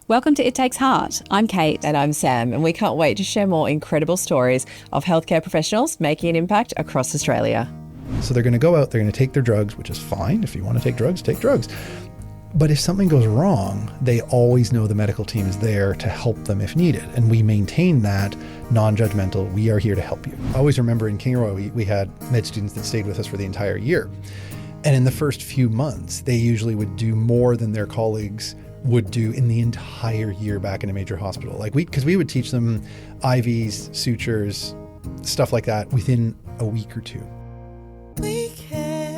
Welcome to It Takes Heart. I'm Kate. And I'm Sam, and we can't wait to share more incredible stories of healthcare professionals making an impact across Australia. So they're going to go out, they're going to take their drugs, which is fine. If you want to take drugs, take drugs. But if something goes wrong, they always know the medical team is there to help them if needed. And we maintain that non-judgmental, we are here to help you. I always remember in Kingaroy, we had med students that stayed with us for the entire year. And in the first few months, they usually would do more than their colleagues would do in the entire year back in a major hospital. Because we would teach them IVs, sutures, stuff like that within a week or two. We care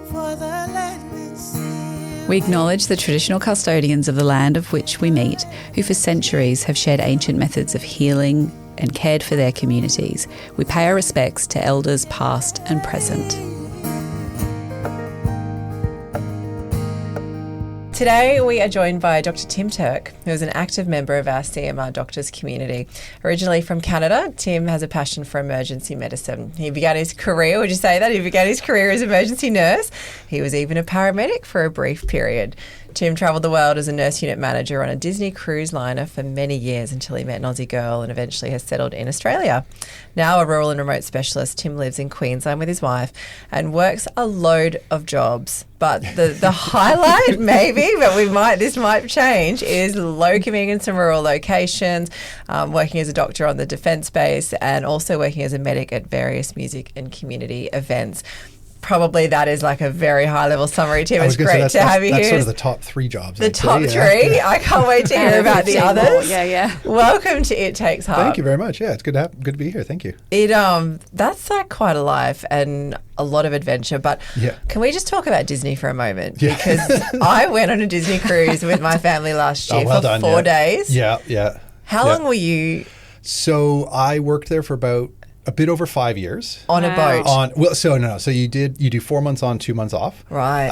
for the land and sea. We acknowledge the traditional custodians of the land of which we meet, who for centuries have shared ancient methods of healing and cared for their communities. We pay our respects to elders past and present. Today, we are joined by Dr. Tim Turk, who is an active member of our CMR doctors community. Originally from Canada, Tim has a passion for emergency medicine. He began his career, would you say that? He began his career as an emergency nurse. He was even a paramedic for a brief period. Tim travelled the world as a nurse unit manager on a Disney cruise liner for many years until he met an Aussie girl and eventually has settled in Australia. Now a rural and remote specialist, Tim lives in Queensland with his wife and works a load of jobs. But the highlight, maybe, but this might change, is locuming in some rural locations, working as a doctor on the defence base, and also working as a medic at various music and community events. Probably that is like a very high-level summary, Tim. It's great to have you here. That's sort of the top three jobs. The top three? Yeah. I can't wait to hear about the others. More. Yeah. Welcome to It Takes Heart. Thank you very much. Yeah, it's good to be here. Thank you. That's like quite a life and a lot of adventure. But Can we just talk about Disney for a moment? Yeah. Because I went on a Disney cruise with my family last year for 4 days. Yeah. How long were you? So I worked there for about a bit over 5 years. On a boat? So you do 4 months on, 2 months off. Right.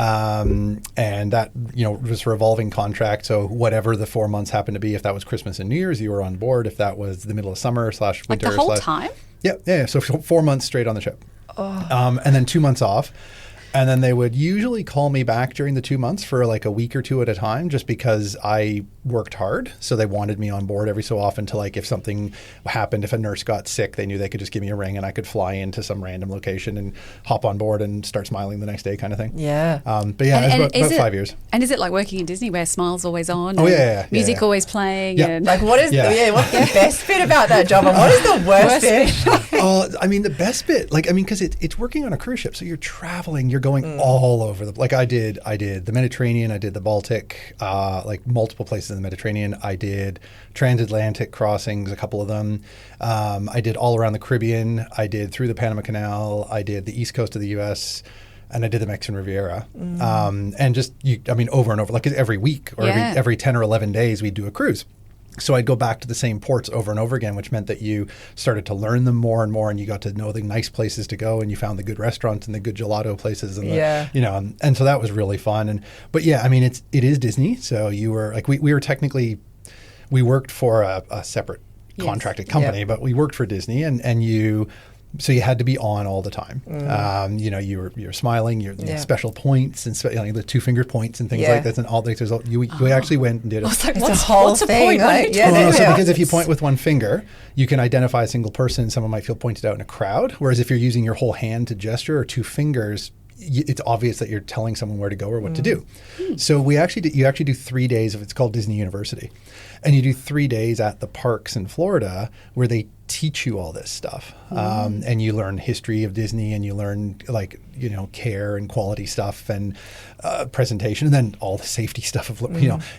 And that, was a revolving contract. So whatever the 4 months happened to be, if that was Christmas and New Year's, you were on board. If that was the middle of summer / winter. Like the whole time? Yeah. So 4 months straight on the ship. Oh. And then 2 months off. And then they would usually call me back during the 2 months for like a week or two at a time, just because I worked hard. So they wanted me on board every so often to, like, if something happened, if a nurse got sick, they knew they could just give me a ring and I could fly into some random location and hop on board and start smiling the next day kind of thing. Yeah. But yeah, it was about 5 years. And is it like working in Disney where smile's always on? Oh, yeah. Music always playing? Yeah. And like, what's the best bit about that job and what is the worst bit? The best bit, because it's working on a cruise ship. So you're traveling, you're going all over I did the Mediterranean, I did the Baltic, multiple places in the Mediterranean. I did transatlantic crossings, a couple of them. I did all around the Caribbean. I did through the Panama Canal. I did the east coast of the U.S., and I did the Mexican Riviera. And just, over and over, like every week or every 10 or 11 days, we'd do a cruise. So I'd go back to the same ports over and over again, which meant that you started to learn them more and more, and you got to know the nice places to go, and you found the good restaurants and the good gelato places, and and so that was really fun. But it is Disney. So you were like, we were technically, we worked for a separate contracted company, but we worked for Disney, so you had to be on all the time. You're smiling, your special points and the 2-finger points and things like that, and all these. We actually went and did it. I was like, what's a point? Right? So because if you point with one finger, you can identify a single person. Someone might feel pointed out in a crowd. Whereas if you're using your whole hand to gesture or 2 fingers, it's obvious that you're telling someone where to go or what to do. So you actually do 3 days of, it's called Disney University, and you do 3 days at the parks in Florida where they teach you all this stuff, and you learn history of Disney, and you learn care and quality stuff and presentation, and then all the safety stuff of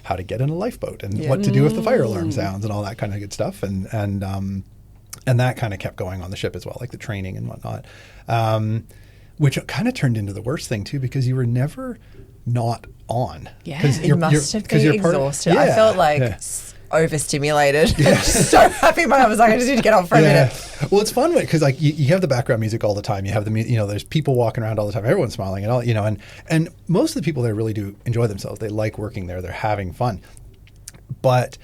how to get in a lifeboat and what to do if the fire alarm sounds and all that kind of good stuff, and that kind of kept going on the ship as well, like the training and whatnot. Which kind of turned into the worst thing too, because you were never not on. Yeah, it must have been exhausted. I felt like overstimulated. Yeah. So happy I was like, I just need to get on for a minute. Well, it's fun because you have the background music all the time. You have there's people walking around all the time. Everyone's smiling and all, and most of the people there really do enjoy themselves. They like working there. They're having fun. But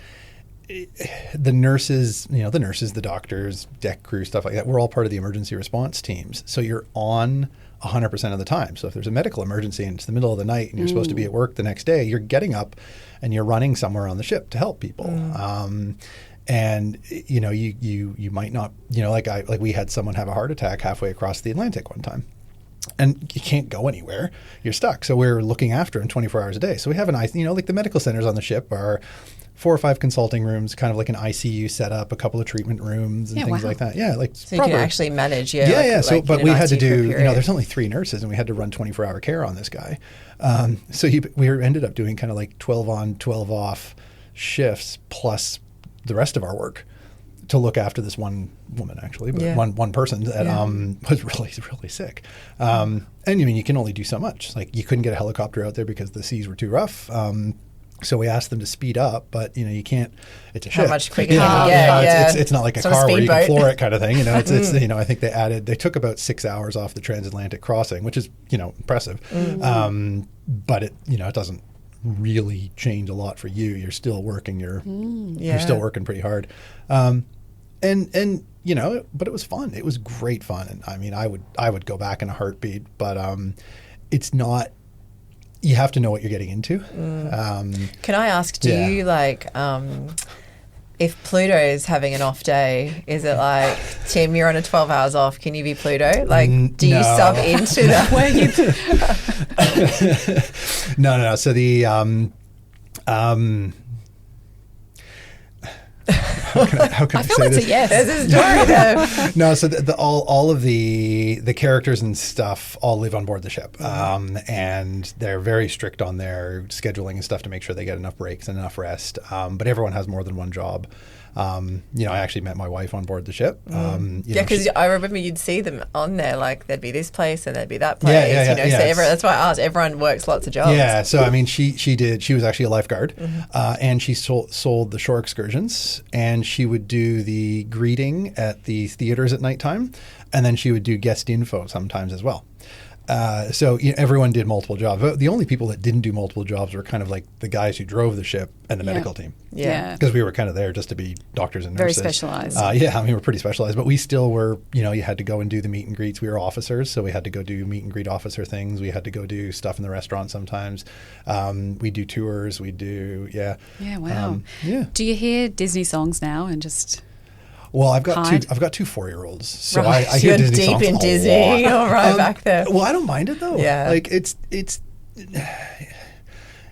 the nurses, the doctors, deck crew, stuff like that, we're all part of the emergency response teams. So you're on 100% of the time. So if there's a medical emergency and it's the middle of the night and you're supposed to be at work the next day, you're getting up and you're running somewhere on the ship to help people. And you might not, like we had someone have a heart attack halfway across the Atlantic one time. And you can't go anywhere. You're stuck. So we're looking after him 24 hours a day. So we have like the medical centers on the ship are 4 or 5 consulting rooms, kind of like an ICU setup, a couple of treatment rooms and things like that. Yeah, like so you can actually manage. So, but we had to do. There's only 3 nurses, and we had to run 24-hour care on this guy. We ended up doing kind of like 12 on, 12 off shifts plus the rest of our work to look after this one woman, actually, but one person that was really, really sick. And you can only do so much. Like you couldn't get a helicopter out there because the seas were too rough. So we asked them to speed up, but you can't. It's a ship. How much quicker? It's not like a car where you can floor it kind of thing. It's I think they took about 6 hours off the transatlantic crossing, which is impressive. But it doesn't really change a lot for you. You're still working. You're still working pretty hard. But it was fun. It was great fun, and I mean, I would go back in a heartbeat. But it's not. You have to know what you're getting into. Can I ask, do you if Pluto is having an off day, is it like, Tim, you're on a 12 hours off, can you be Pluto? Like, do you sub into that? Where you? No. So the how can I feel say it's this? a yes. There's a story there. No, so all of the characters and stuff all live on board the ship, and they're very strict on their scheduling and stuff to make sure they get enough breaks and enough rest. But everyone has more than one job. I actually met my wife on board the ship. Because I remember you'd see them on there, like there'd be this place and there'd be that place. Yeah, So that's why I asked. Everyone works lots of jobs. Yeah, so I mean, she was actually a lifeguard, and she sold the shore excursions, and she would do the greeting at the theaters at nighttime, and then she would do guest info sometimes as well. So everyone did multiple jobs. But the only people that didn't do multiple jobs were kind of like the guys who drove the ship and the medical team. Yeah. Because we were kind of there just to be doctors and nurses. Very specialized. We're pretty specialized. But we still were, you had to go and do the meet and greets. We were officers, so we had to go do meet and greet officer things. We had to go do stuff in the restaurant sometimes. We do tours. We do, Yeah, wow. Do you hear Disney songs now and just... Well, I've got two 4-year-olds, so I hear You're Disney songs deep in Disney, right back there. Well, I don't mind it though. Yeah, like it's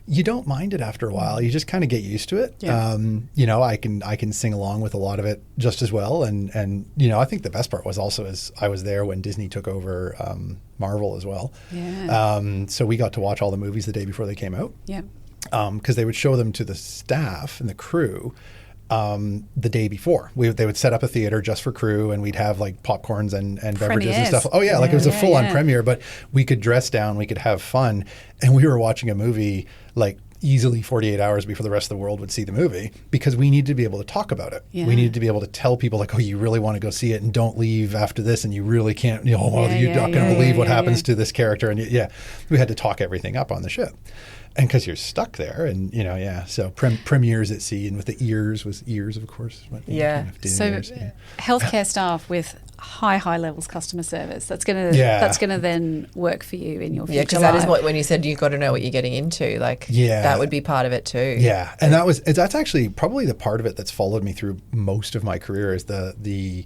you don't mind it after a while. You just kind of get used to it. Yeah. I can sing along with a lot of it just as well, and I think the best part was also is I was there when Disney took over Marvel as well. Yeah. So we got to watch all the movies the day before they came out. Yeah. Because they would show them to the staff and the crew. The day before, they would set up a theater just for crew, and we'd have like popcorns and beverages and stuff. Oh yeah, like it was a full-on premiere, but we could dress down, we could have fun, and we were watching a movie like easily 48 hours before the rest of the world would see the movie, because we needed to be able to talk about it. Yeah. We needed to be able to tell people like, oh, you really want to go see it, and don't leave after this, and you really can't, you're not going to believe what happens to this character, and we had to talk everything up on the ship. And because you're stuck there, and so premieres at sea, and with the ears, of course. So healthcare staff with high levels customer service. That's gonna then work for you in your future. Yeah, because that is when you said you've got to know what you're getting into. That would be part of it too. Yeah, and that's actually probably the part of it that's followed me through most of my career is the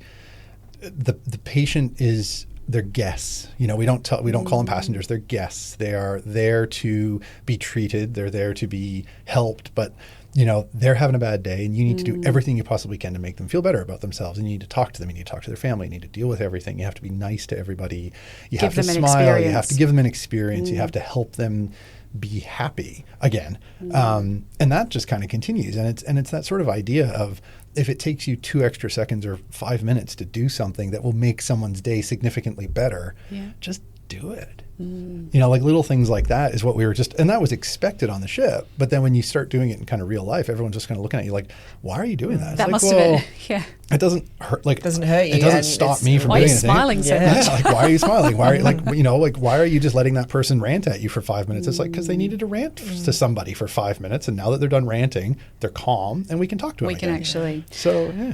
patient is. They're guests. We don't call them passengers. They're guests. They are there to be treated. They're there to be helped. But they're having a bad day, and you need to do everything you possibly can to make them feel better about themselves. And you need to talk to them. You need to talk to their family. You need to deal with everything. You have to be nice to everybody. You have to smile. You have to give them an experience. You have to help them be happy again. And that just kind of continues. And it's that sort of idea of, if it takes you 2 extra seconds or 5 minutes to do something that will make someone's day significantly better, just do it. You know, like little things like that is what we were just, and that was expected on the ship. But then when you start doing it in kind of real life, everyone's just kind of looking at you like, why are you doing that? It's That like, must have been, yeah. It doesn't hurt. Like, It doesn't hurt you. It doesn't and stop me from Why are doing you anything. smiling so Yeah. much? Yeah, like, why are you smiling? Why are you, like, you know, like, why are you just letting that person rant at you for 5 minutes? It's like, because they needed to rant to somebody for 5 minutes. And now that they're done ranting, they're calm and we can talk to them We can again. actually. So, yeah.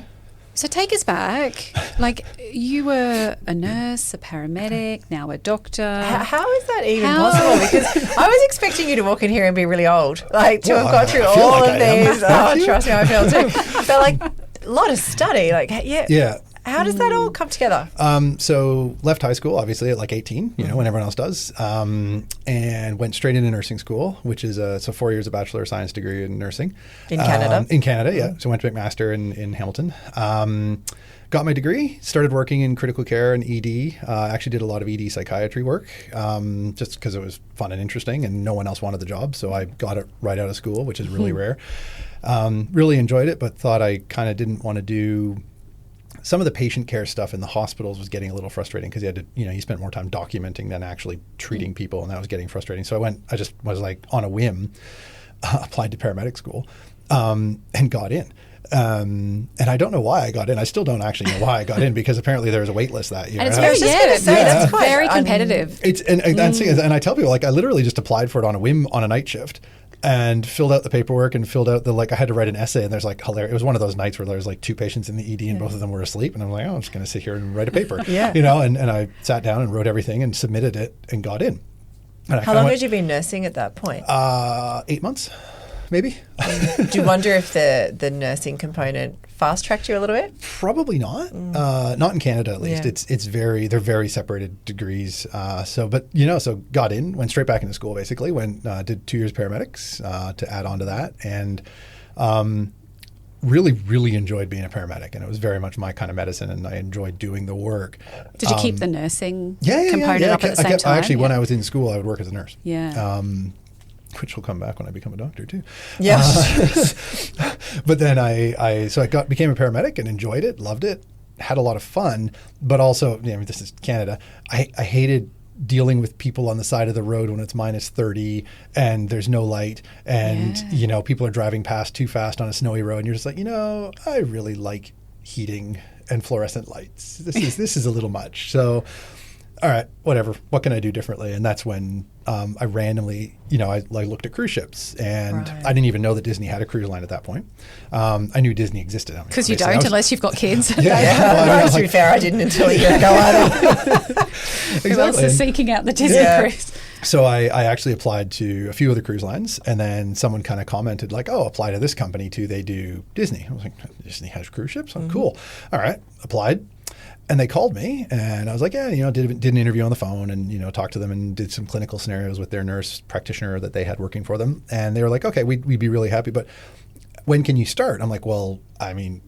So take us back. Like, you were a nurse, a paramedic, now a doctor. How is that even How- possible? Because I was expecting you to walk in here and be really old, like to Well, have gone through I feel all like of I am. these. Thank Oh, you. trust me, I feel too. But like a lot of study, like Yeah. How does that all come together? So left high school, obviously, at like 18, you know, when everyone else does, and went straight into nursing school, which is so 4 years of Bachelor of Science degree in nursing. In Canada? In Canada, yeah. So went to McMaster in Hamilton. Got my degree, started working in critical care and ED. Actually did a lot of ED psychiatry work just because it was fun and interesting and no one else wanted the job. So I got it right out of school, which is really rare. Really enjoyed it, but thought I kind of didn't want to do some of the patient care stuff in the hospitals was getting a little frustrating because you had to, you know, you spent more time documenting than actually treating people, and that was getting frustrating. So I just was like on a whim, applied to paramedic school and got in. And I don't know why I got in. I still don't actually know why I got in because apparently there was a wait list that year. And it's I very, was just gonna say, that's quite very competitive. It's and I tell people, like, I literally just applied for it on a whim on a night shift and filled out the paperwork and filled out I had to write an essay, and there's like hilarious. It was one of those nights where there's like 2 patients in the ED and both of them were asleep, and I'm like, oh, I'm just going to sit here and write a paper. Yeah. You know, and I sat down and wrote everything and submitted it and got in. And How long had you been nursing at that point? 8 months, maybe. Do you wonder if the nursing component fast tracked you a little bit? Probably not. Not in Canada, at least. Yeah. They're very separated degrees. So got in, went straight back into school. Basically, did 2 years paramedics to add on to that, and really, really enjoyed being a paramedic. And it was very much my kind of medicine, and I enjoed doing the work. Did you keep the nursing Yeah, component up at the same time? Actually, when I was in school, I would work as a nurse. Yeah. Which will come back when I become a doctor too. Yeah. But then I became a paramedic and enjoyed it, loved it, had a lot of fun, but also, this is Canada. I hated dealing with people on the side of the road when it's minus 30 and there's no light and, people are driving past too fast on a snowy road and you're just like, I really like heating and fluorescent lights. This is a little much. So, all right, whatever. What can I do differently? And that's when I randomly, I looked at cruise ships, and I didn't even know that Disney had a cruise line at that point. I knew Disney existed. Because you don't, unless you've got kids. Well, to be fair, I didn't until a year ago either. Who else is seeking out the Disney cruise? So I actually applied to a few other cruise lines, and then someone kind of commented like, oh, apply to this company too. They do Disney. I was like, Disney has cruise ships? Oh, cool. All right, applied. And they called me, and I was like, yeah, did an interview on the phone and, talked to them and did some clinical scenarios with their nurse practitioner that they had working for them. And they were like, okay, we'd be really happy, but when can you start? I'm like, well, I mean,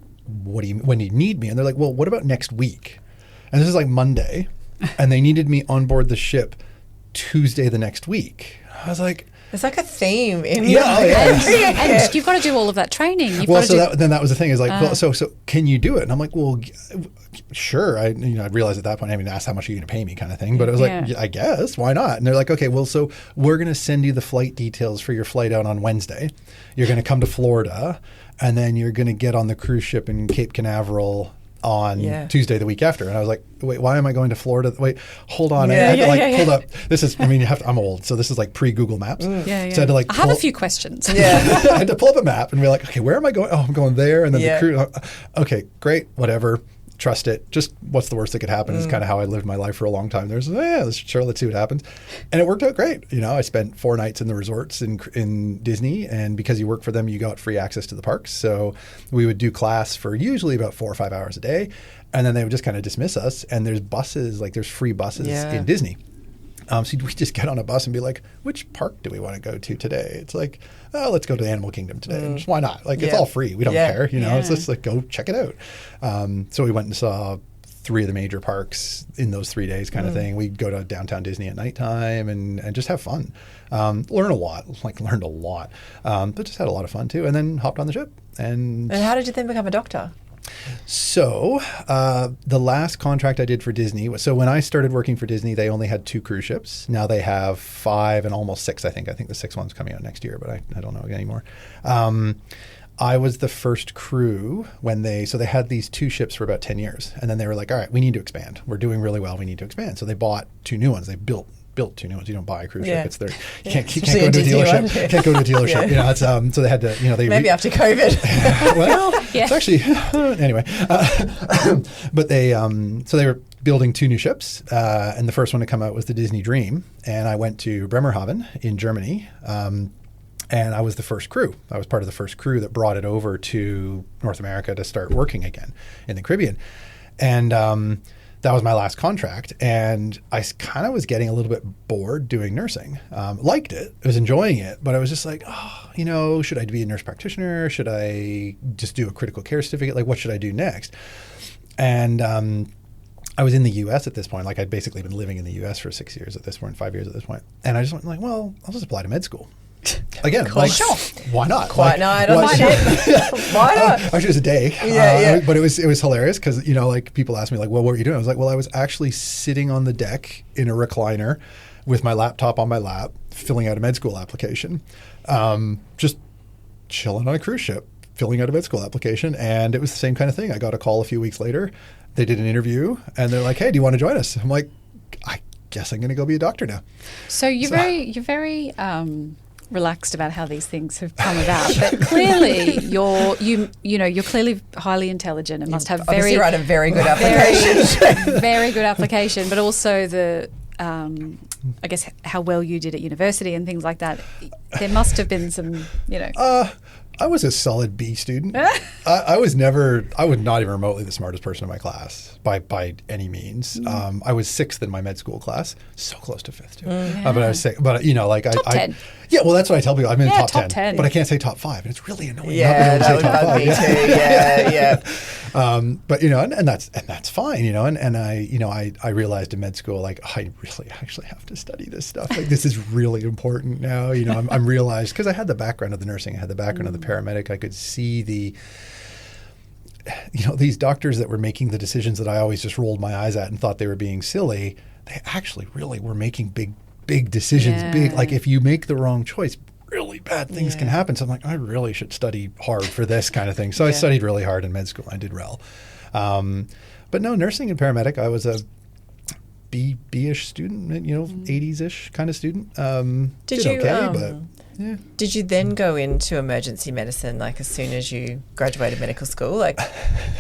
when do you need me? And they're like, well, what about next week? And this is like Monday, and they needed me on board the ship Tuesday the next week. I was like, There's like a theme in And you've got to do all of that training. Then that was the thing is like, well, so can you do it? And I'm like, well, sure. I realized at that point I haven't asked how much are you going to pay me kind of thing, but I was like, I guess, why not? And they're like, okay, well, so we're going to send you the flight details for your flight out on Wednesday. You're going to come to Florida, and then you're going to get on the cruise ship in Cape Canaveral on Tuesday the week after. And I was like, wait, why am I going to Florida? Wait, hold on. Hold up. This is, I'm old. So this is like pre-Google Maps. So I had to I have a few questions. I had to pull up a map and be like, okay, where am I going? Oh, I'm going there. And then the cruise. Okay, great. Whatever. Trust it. Just what's the worst that could happen is kind of how I lived my life for a long time. There's, let's see what happens. And it worked out great. I spent 4 nights in the resorts in Disney, and because you work for them, you got free access to the parks. So we would do class for usually about 4 or 5 hours a day, and then they would just kind of dismiss us. And there's buses, there's free buses in Disney. So we just get on a bus and be like, which park do we want to go to today? It's like, oh, let's go to Animal Kingdom today. And just, why not? It's all free. We don't care. It's just like, go check it out. So we went and saw 3 of the major parks in those 3 days kind of thing. We'd go to downtown Disney at nighttime and just have fun. Learned a lot, but just had a lot of fun too. And then hopped on the ship. And how did you then become a doctor? So the last contract I did for Disney was, so when I started working for Disney, they only had 2 cruise ships. Now they have 5 and almost 6, I think. I think the 6th one's coming out next year, but I don't know anymore. I was the first crew when they had these 2 ships for about 10 years. And then they were like, all right, we need to expand. We're doing really well. We need to expand. So they bought 2 new ones. They built 2 new ones. You don't buy a cruise ship. It's their, you can't go to a dealership. Can't go to a dealership. You know, it's, so they had to, you know, they maybe after COVID. well, it's actually, anyway, but they, so they were building 2 new ships. And the first one to come out was the Disney Dream. And I went to Bremerhaven in Germany. And I was the first crew. I was part of the first crew that brought it over to North America to start working again in the Caribbean. And that was my last contract. And I kind of was getting a little bit bored doing nursing. Liked it. I was enjoying it. But I was just like, oh, you know, should I be a nurse practitioner? Should I just do a critical care certificate? Like, what should I do next? And I was in the U.S. at this point. Like, I'd basically been living in the U.S. for 6 years at this point, 5 years at this point. And I just went like, well, I'll just apply to med school. Again, like, sure. Why not? Quite night on my ship. Why not? Actually, it was a day. Yeah. But it was hilarious because, you know, like, people asked me, like, well, what were you doing? I was like, well, I was actually sitting on the deck in a recliner with my laptop on my lap, filling out a med school application, just chilling on a cruise ship, filling out a med school application. And it was the same kind of thing. I got a call a few weeks later. They did an interview and they're like, hey, do you want to join us? I'm like, I guess I'm going to go be a doctor now. So you're very relaxed about how these things have come about, but clearly you're clearly highly intelligent and must have write a very good application. Very good application, but also the I guess how well you did at university and things like that. There must have been some, you know. I was a solid B student. I was not even remotely the smartest person in my class by any means. I was 6th in my med school class, so close to 5th too. But I was 6th. But, you know, like top 10. Yeah, well, that's what I tell people. I'm in the top 10, but I can't say top 5, and it's really annoying. Yeah, that would bug me too. Yeah. But, you know, and that's fine, you know, and I realized in med school, like, I really actually have to study this stuff. Like, this is really important now. You know, I'm realized, because I had the background of the nursing, I had the background of the paramedic, I could see these doctors that were making the decisions that I always just rolled my eyes at and thought they were being silly. They actually really were making big decisions. Yeah. Like, if you make the wrong choice, really bad things can happen. So I'm like, I really should study hard for this kind of thing. So I studied really hard in med school. I did well. But no, nursing and paramedic, I was a B-ish student, you know, 80s-ish kind of student. Did you, okay, but yeah. Did you then go into emergency medicine, like, as soon as you graduated medical school? Like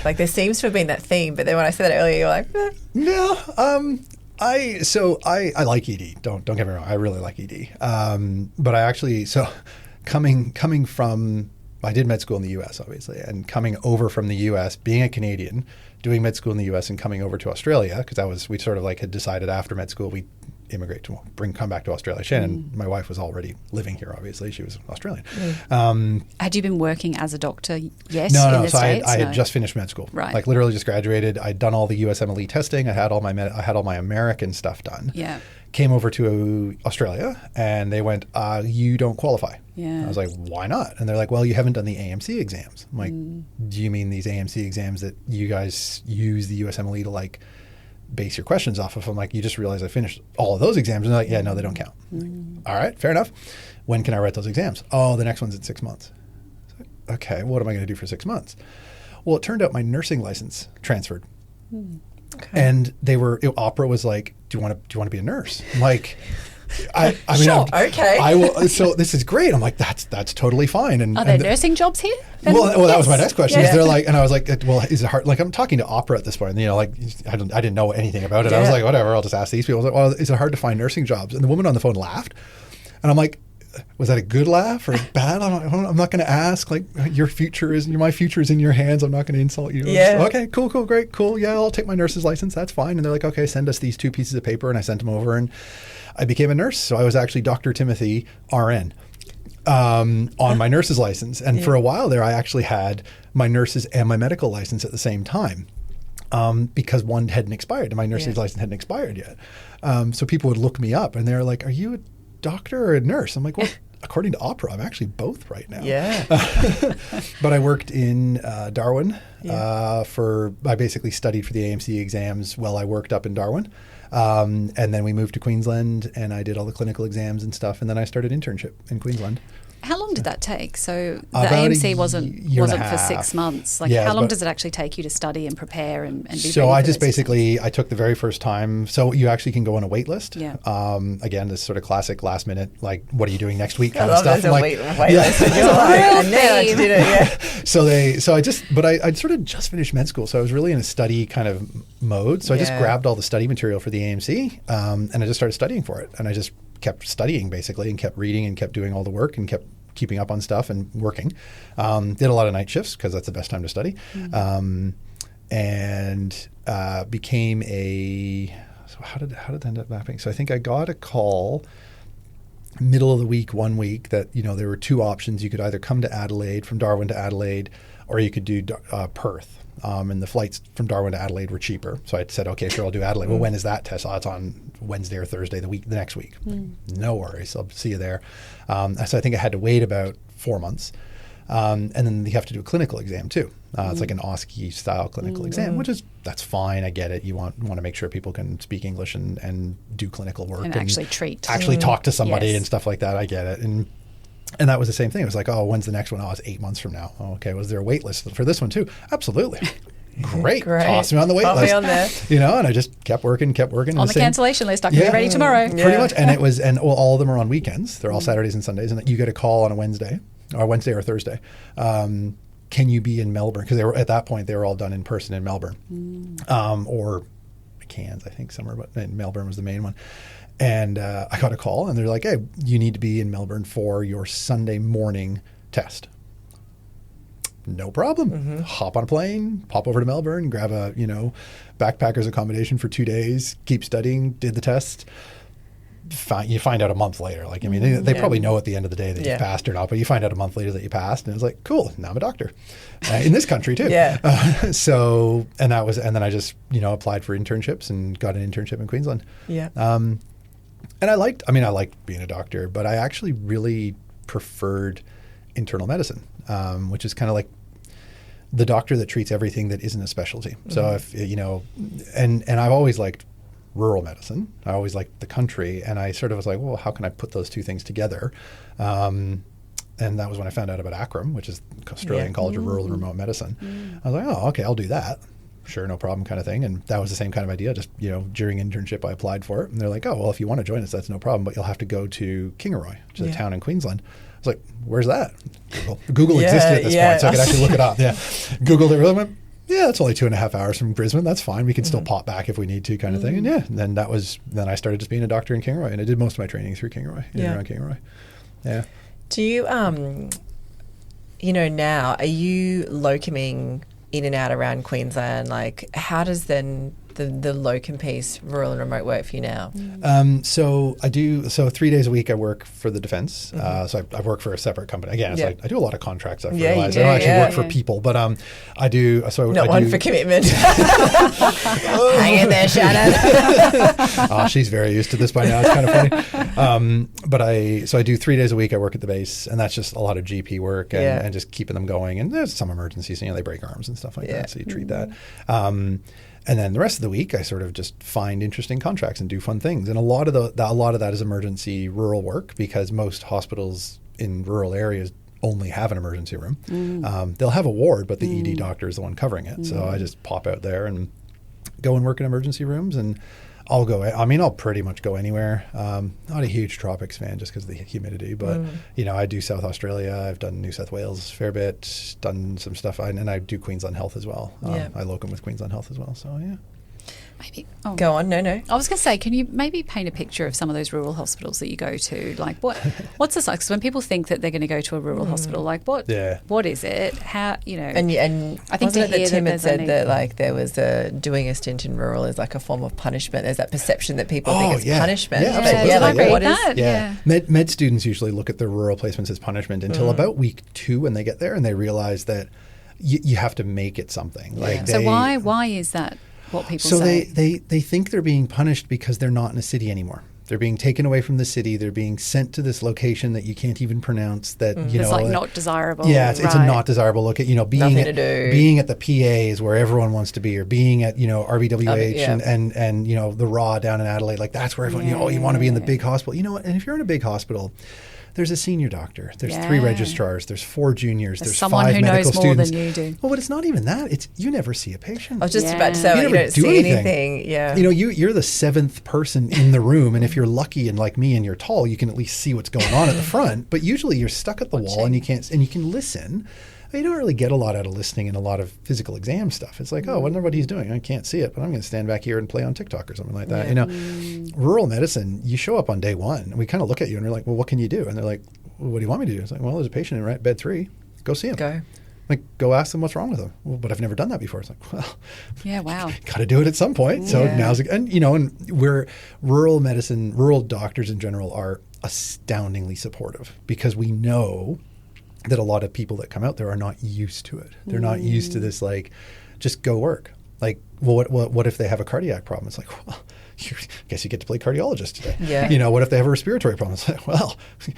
there seems to have been that theme, but then when I said that earlier, you're like, eh. No, I like ED. Don't get me wrong. I really like ED. But I actually, coming from, I did med school in the U.S. obviously, and coming over from the U.S., being a Canadian, doing med school in the U.S. and coming over to Australia, because we sort of like had decided after med school we immigrate to come back to Australia. Shannon, my wife, was already living here. Obviously, she was Australian. Had you been working as a doctor yet? No. In the So States? I had just finished med school. Right. Like, literally just graduated. I'd done all the USMLE testing. I had all my American stuff done. Yeah. Came over to Australia, and they went, you don't qualify. Yeah. I was like, why not? And they're like, well, you haven't done the AMC exams. I'm like, do you mean these AMC exams that you guys use the USMLE to, like, base your questions off of? I'm like, you just realize I finished all of those exams. And they're like, yeah, no, they don't count. Like, all right, fair enough. When can I write those exams? Oh, the next one's in 6 months. Like, okay, what am I going to do for 6 months? Well, it turned out my nursing license transferred. Okay. And Opera was like, do you want to be a nurse? I'm like, I mean, sure, okay. I will. So this is great. I'm like, that's totally fine. And are there nursing jobs here? Well, that was my next question. Is they're like, and I was like, well, is it hard? Like, I'm talking to Opera at this point, and, you know, like, I didn't know anything about it. I was like, whatever, I'll just ask these people. I was like, well, is it hard to find nursing jobs? And the woman on the phone laughed, and I'm like, was that a good laugh or bad? I'm not going to ask. Like, my future is in your hands. I'm not going to insult you. Yeah. Okay, cool, great, cool. Yeah, I'll take my nurse's license. That's fine. And they're like, okay, send us these 2 pieces of paper. And I sent them over, and I became a nurse. So I was actually Dr. Timothy RN on my nurse's license. And for a while there, I actually had my nurse's and my medical license at the same time. Because one hadn't expired and my nursing license hadn't expired yet. So people would look me up and they're like, are you a doctor or a nurse? I'm like, well, according to Opera, I'm actually both right now. Yeah. But I worked in Darwin Yeah. I basically studied for the AMC exams while I worked up in Darwin. And then we moved to Queensland and I did all the clinical exams and stuff. And then I started internship in Queensland. How long did that take? So the About AMC a wasn't year and a for half. 6 months. Like Yeah, how long but- does it actually take you to study and prepare and be So ready I for just those basically, I took the very first time. So you actually can go on a wait list. Yeah. Again, this sort of classic last minute, like, what are you doing next week I kind of love stuff. there's a Like, wait yeah. list. And you're like, real and now I theme. did it. Yeah. I'd sort of just finished med school. So I was really in a study kind of mode. So I just Yeah. grabbed all the study material for the AMC and I just started studying for it. And I just kept studying basically and kept reading and kept doing all the work and kept keeping up on stuff and working. Did a lot of night shifts because that's the best time to study. And became so how did it end up mapping? So I think I got a call middle of the week, 1 week that, there were two options. You could either come to Adelaide, from Darwin to Adelaide, or you could do Perth. And the flights from Darwin to Adelaide were cheaper. So I said, okay, sure, I'll do Adelaide. Well, when is that test? Oh, it's on Wednesday or Thursday the next week. No worries, I'll see you there. So I think I had to wait about 4 months. And then you have to do a clinical exam too. It's like an OSCE style clinical exam, that's fine. I get it. You want to make sure people can speak English and do clinical work And actually treat. actually talk to somebody Yes. and stuff like that. I get it. And that was the same thing. It was like, oh, when's the next one? Oh, it's 8 months from now. Oh, okay. Was there a wait list for this one too? Absolutely. Great. Toss me on the wait Pop list. me on there. And I just kept working. On the cancellation list, I can be ready tomorrow. Pretty Yeah. much. And all of them are on weekends. They're all Saturdays and Sundays. And you get a call on a Wednesday or Thursday. Can you be in Melbourne? Because at that point, they were all done in person in Melbourne. Or Cairns, I think, somewhere. But Melbourne was the main one. And I got a call and they're like, hey, you need to be in Melbourne for your Sunday morning test. No problem. Hop on a plane, pop over to Melbourne, grab a, backpacker's accommodation for 2 days, keep studying, did the test. You find out a month later. Like, they probably know at the end of the day that you passed or not, but you find out a month later that you passed. And it's like, cool, now I'm a doctor in this country too. Yeah. And then I just, applied for internships and got an internship in Queensland. Yeah. And I liked being a doctor, but I actually really preferred internal medicine, which is kind of like the doctor that treats everything that isn't a specialty. So if, and I've always liked rural medicine. I always liked the country. And I sort of was like, well, how can I put those two things together? And that was when I found out about ACRM, which is Australian College of Rural and Remote Medicine. I was like, oh, okay, I'll do that. Sure, no problem kind of thing. And that was the same kind of idea. Just, during internship, I applied for it. And they're like, oh, well, if you want to join us, that's no problem. But you'll have to go to Kingaroy, which is a town in Queensland. I was like, where's that? Google existed at this point, so I could actually look it up. Yeah. Googled it. I went, yeah, it's only 2.5 hours from Brisbane. That's fine. We can still pop back if we need to kind of thing. And then I started just being a doctor in Kingaroy. And I did most of my training through Kingaroy, around Kingaroy. Yeah. Do you, now, are you locuming in and out around Queensland? Like, how does then the locum piece, rural and remote, work for you now? So I do. So 3 days a week I work for the defense. So I work for a separate company. Again, it's like I do a lot of contracts. I've realized I don't actually work for people, but I do. So Not I one do, for commitment. Hang in there, Shannon. She's very used to this by now. It's kind of funny. But I do 3 days a week. I work at the base, and that's just a lot of GP work and just keeping them going. And there's some emergencies. They break arms and stuff like that. So you treat that. And then the rest of the week, I sort of just find interesting contracts and do fun things. And a lot of that is emergency rural work because most hospitals in rural areas only have an emergency room. They'll have a ward, but the ED doctor is the one covering it. So I just pop out there and go and work in emergency rooms. And I'll pretty much go anywhere. Not a huge tropics fan just because of the humidity, but I do South Australia. I've done New South Wales a fair bit, done some stuff, and I do Queensland Health as well. I locum with Queensland Health as well. So yeah. Maybe. Go on. No. I was going to say, can you maybe paint a picture of some of those rural hospitals that you go to? Like, what's this like? Because when people think that they're going to go to a rural hospital, like, what is it? How, And I think wasn't it that Tim had there's said only- that, like, there was doing a stint in rural is like a form of punishment. There's that perception that people think it's punishment. Yeah, But absolutely. Did I read what is- that? Yeah. Med students usually look at their rural placements as punishment until about week 2 when they get there and they realize that you have to make it something. Like So why is that what people So say? they think they're being punished because they're not in a city anymore. They're being taken away from the city. They're being sent to this location that you can't even pronounce. That you It's know, like not desirable. yeah, it's a not desirable look at, you know, Nothing to do. being at the PAs where everyone wants to be, or being at, you know, RBWH Yeah. and you know, the Raw down in Adelaide. Like that's where everyone, you know, you want to be in the big hospital. You know what? And if you're in a big hospital, there's a senior doctor, there's 3 registrars, there's 4 juniors, there's someone 5 who medical knows more students. than you do. Well, but it's not even that. It's you never see a patient. I was just Yeah. about to say, You you never don't do see anything. anything. Yeah. You know, you're the 7th person in the room, and if you're lucky and like me and you're tall, you can at least see what's going on at the front. But usually you're stuck at the wall and you can't, and you can listen. You don't really get a lot out of listening in a lot of physical exam stuff. It's like, oh, I wonder what he's doing. I can't see it, but I'm going to stand back here and play on TikTok or something like that. You know, rural medicine, you show up on day 1, and we kind of look at you and we're like, well, what can you do? And they're like, well, what do you want me to do? It's like, well, there's a patient in bed 3. Go see him. Go. Like, go ask them what's wrong with them. Well, but I've never done that before. It's like, well, Yeah, wow. got to do it at some point. So now's, and you know, and we're rural medicine, rural doctors in general are astoundingly supportive because we know that a lot of people that come out there are not used to it. They're not used to this, like, just go work. Like, well, what if they have a cardiac problem? It's like, well, I guess you get to play cardiologist today. Yeah. You know, what if they have a respiratory problem? It's like, well,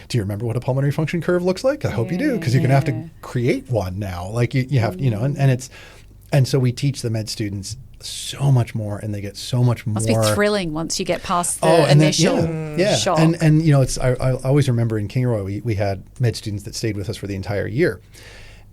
do you remember what a pulmonary function curve looks like? I hope you do, because you're going to have to create one now. Like you have, you know, and so we teach the med students so much more, and they get so much more. Must be thrilling once you get past the initial shock. And you know, it's I always remember in Kingaroy we had med students that stayed with us for the entire year,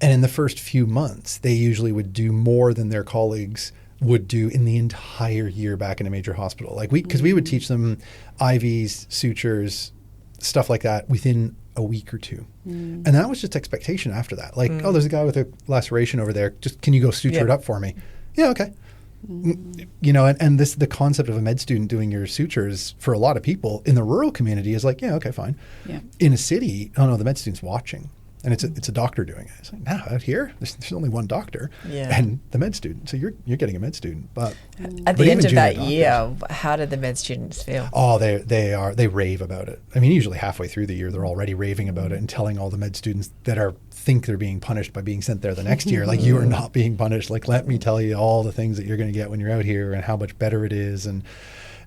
and in the first few months they usually would do more than their colleagues would do in the entire year back in a major hospital. Like because we would teach them IVs, sutures, stuff like that within a week or 2. And that was just expectation after that. Like, oh, there's a guy with a laceration over there. Just, can you go suture it up for me? Yeah, okay. You know, and the concept of a med student doing your sutures for a lot of people in the rural community is like, yeah, okay, fine. Yeah. In a city, oh no, the med student's watching. And it's a doctor doing it. It's like, no, out here, there's only one doctor and the med student. So you're getting a med student. But at the end of that year, how did the med students feel? Oh, they rave about it. I mean, usually halfway through the year, they're already raving about it and telling all the med students that think they're being punished by being sent there the next year. Like, you are not being punished. Like, let me tell you all the things that you're going to get when you're out here and how much better it is. And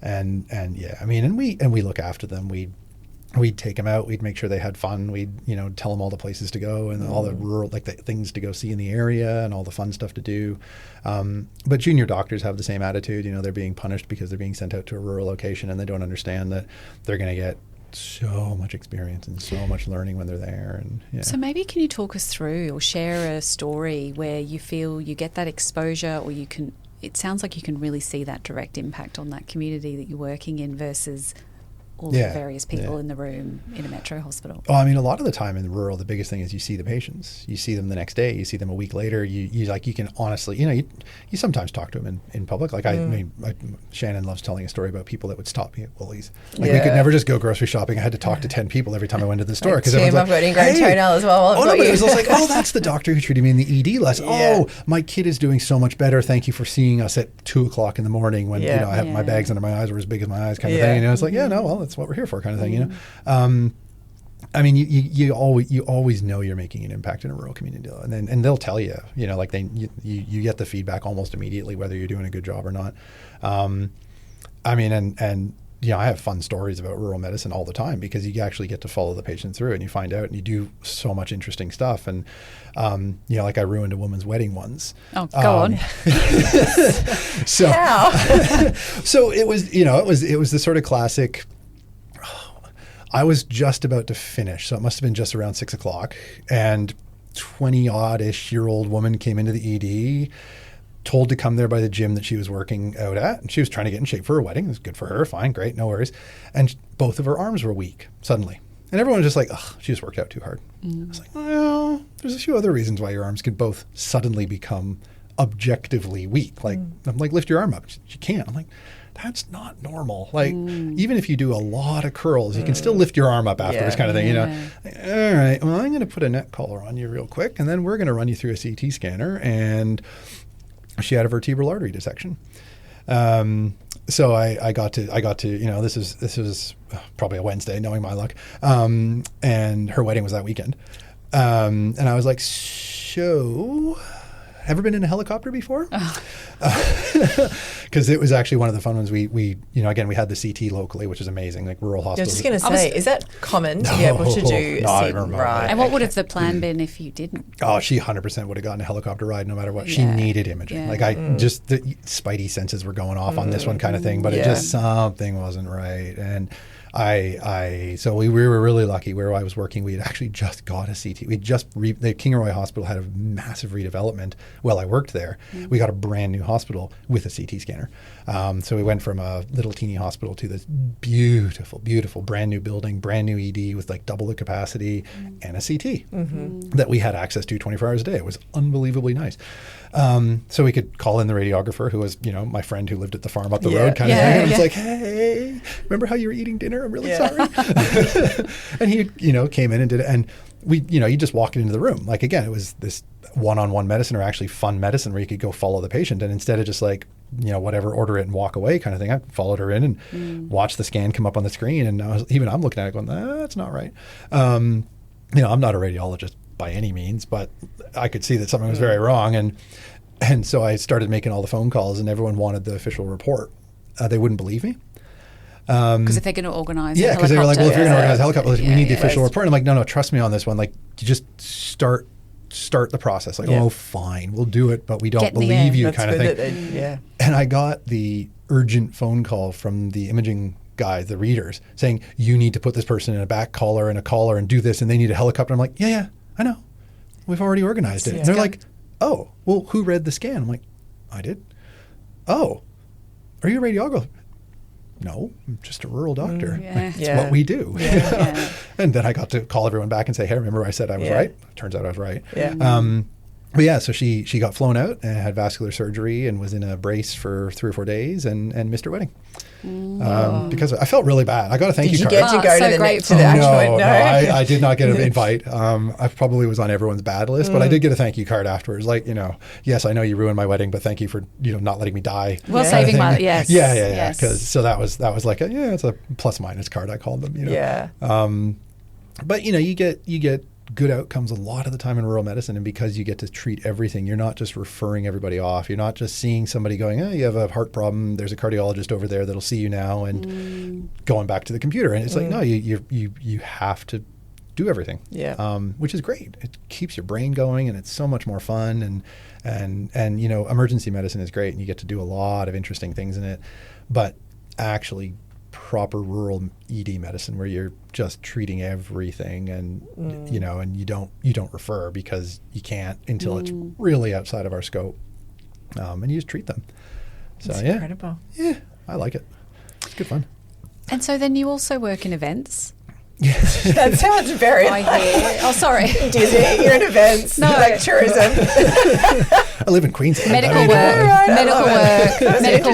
yeah, I mean, and we look after them. We'd take them out. We'd make sure they had fun. We'd, you know, tell them all the places to go and all the rural, like the things to go see in the area and all the fun stuff to do. But junior doctors have the same attitude. You know, they're being punished because they're being sent out to a rural location, and they don't understand that they're going to get so much experience and so much learning when they're there. And yeah. So maybe can you talk us through or share a story where you feel you get that exposure, or it sounds like you can really see that direct impact on that community that you're working in versus all the various people in the room in a metro hospital? Well, I mean, a lot of the time in the rural, the biggest thing is you see the patients. You see them the next day. You see them a week later. You can honestly, you know, you sometimes talk to them in public. Like I mean, Shannon loves telling a story about people that would stop me at Woolies. Like we could never just go grocery shopping. I had to talk to 10 people every time I went to the store because Tim, I've got ingrown toenail as well. It was like, oh, that's the doctor who treated me in the ED last. Oh, my kid is doing so much better. Thank you for seeing us at 2:00 in the morning when you know I have my bags under my eyes were as big as my eyes, kind of thing. And I was like, yeah, no, well, that's what we're here for, kind of thing, you know. I mean, you always know you're making an impact in a rural community, and they'll tell you, you know, like you get the feedback almost immediately whether you're doing a good job or not. I mean, and you know, I have fun stories about rural medicine all the time because you actually get to follow the patient through and you find out and you do so much interesting stuff. And you know, like I ruined a woman's wedding once. Oh, go on. So so it was, you know, it was the sort of classic. I was just about to finish, so it must have been just around 6:00, and 20-odd-ish-year-old woman came into the ED, told to come there by the gym that she was working out at, and she was trying to get in shape for her wedding. It was good for her, fine, great, no worries. And both of her arms were weak suddenly, and everyone was just like, "Ugh, she just worked out too hard." I was like, "Well, there's a few other reasons why your arms could both suddenly become objectively weak. Like, I'm like, lift your arm up. She can't. I'm like, that's not normal. Like, even if you do a lot of curls, you can still lift your arm up afterwards, kind of thing, you know. Like, all right, well, I'm going to put a neck collar on you real quick, and then we're going to run you through a CT scanner. And she had a vertebral artery dissection. So I got to, you know, this was probably a Wednesday, knowing my luck. And her wedding was that weekend. And I was like, so Ever been in a helicopter before? Because it was actually one of the fun ones. We again, we had the CT locally, which is amazing, like rural I was hospitals. just going to say, is that common to be able to do not a even remotely. right? And what would have the plan been if you didn't? Oh, she 100% would have gotten a helicopter ride no matter what. She Yeah. needed imaging. Yeah. Like just the spidey senses were going off on this one kind of thing, but it just something wasn't right. And so we were really lucky where I was working. We had actually just got a CT. The King Roy Hospital had a massive redevelopment while I worked there. We got a brand new hospital with a CT scanner. So we went from a little teeny hospital to this beautiful, beautiful brand new building, brand new ED with like double the capacity and a CT that we had access to 24 hours a day. It was unbelievably nice. So we could call in the radiographer, who was, my friend who lived at the farm up the road kind of thing. And I was like, hey, remember how you were eating dinner? I'm really sorry. And he, came in and did it. And we, you just walk into the room. Like, again, it was this one-on-one medicine, or actually fun medicine, where you could go follow the patient. And instead of just like, whatever, order it and walk away kind of thing, I followed her in and watched the scan come up on the screen. And I'm looking at it going, that's not right. I'm not a radiologist by any means, but I could see that something was very wrong. And so I started making all the phone calls, and everyone wanted the official report. They wouldn't believe me. Because if they're going to organise a because they were like, well, if you're going to organize a helicopter, we need the official yes. report. And I'm like, no, trust me on this one. Like, you just start the process. Like, oh, fine, we'll do it, but we don't believe you, kind of thing. And I got the urgent phone call from the imaging guys, the readers, saying, you need to put this person in a back collar and a collar and do this, and they need a helicopter. I'm like, yeah, I know. We've already organized it. And they're like, oh, well, who read the scan? I'm like, I did. Oh, are you a radiographer? No, I'm just a rural doctor. It's what we do. And then I got to call everyone back and say, hey, remember I said I was right? Turns out I was right. But so she got flown out and had vascular surgery and was in a brace for 3 or 4 days and missed her wedding. Because I felt really bad. I got a thank you card. Did you get to go to the actual? No, I did not get an invite. I probably was on everyone's bad list, but I did get a thank you card afterwards. Like, yes, I know you ruined my wedding, but thank you for not letting me die. Well, saving my Yeah. Because so that was like it's a plus minus card, I called them. But you get good outcomes a lot of the time in rural medicine, and because you get to treat everything, you're not just referring everybody off. You're not just seeing somebody going, you have a heart problem, there's a cardiologist over there that'll see you now, and going back to the computer. And it's like, no, you have to do everything. Which is great. It keeps your brain going, and it's so much more fun. And emergency medicine is great, and you get to do a lot of interesting things in it. But actually proper rural ED medicine, where you're just treating everything, and and you don't refer because you can't until it's really outside of our scope, and you just treat them. So That's incredible. I like it. It's good fun. And so then you also work in events. That sounds very sorry. Disney. You're in events, like tourism. I live in Queensland. Medical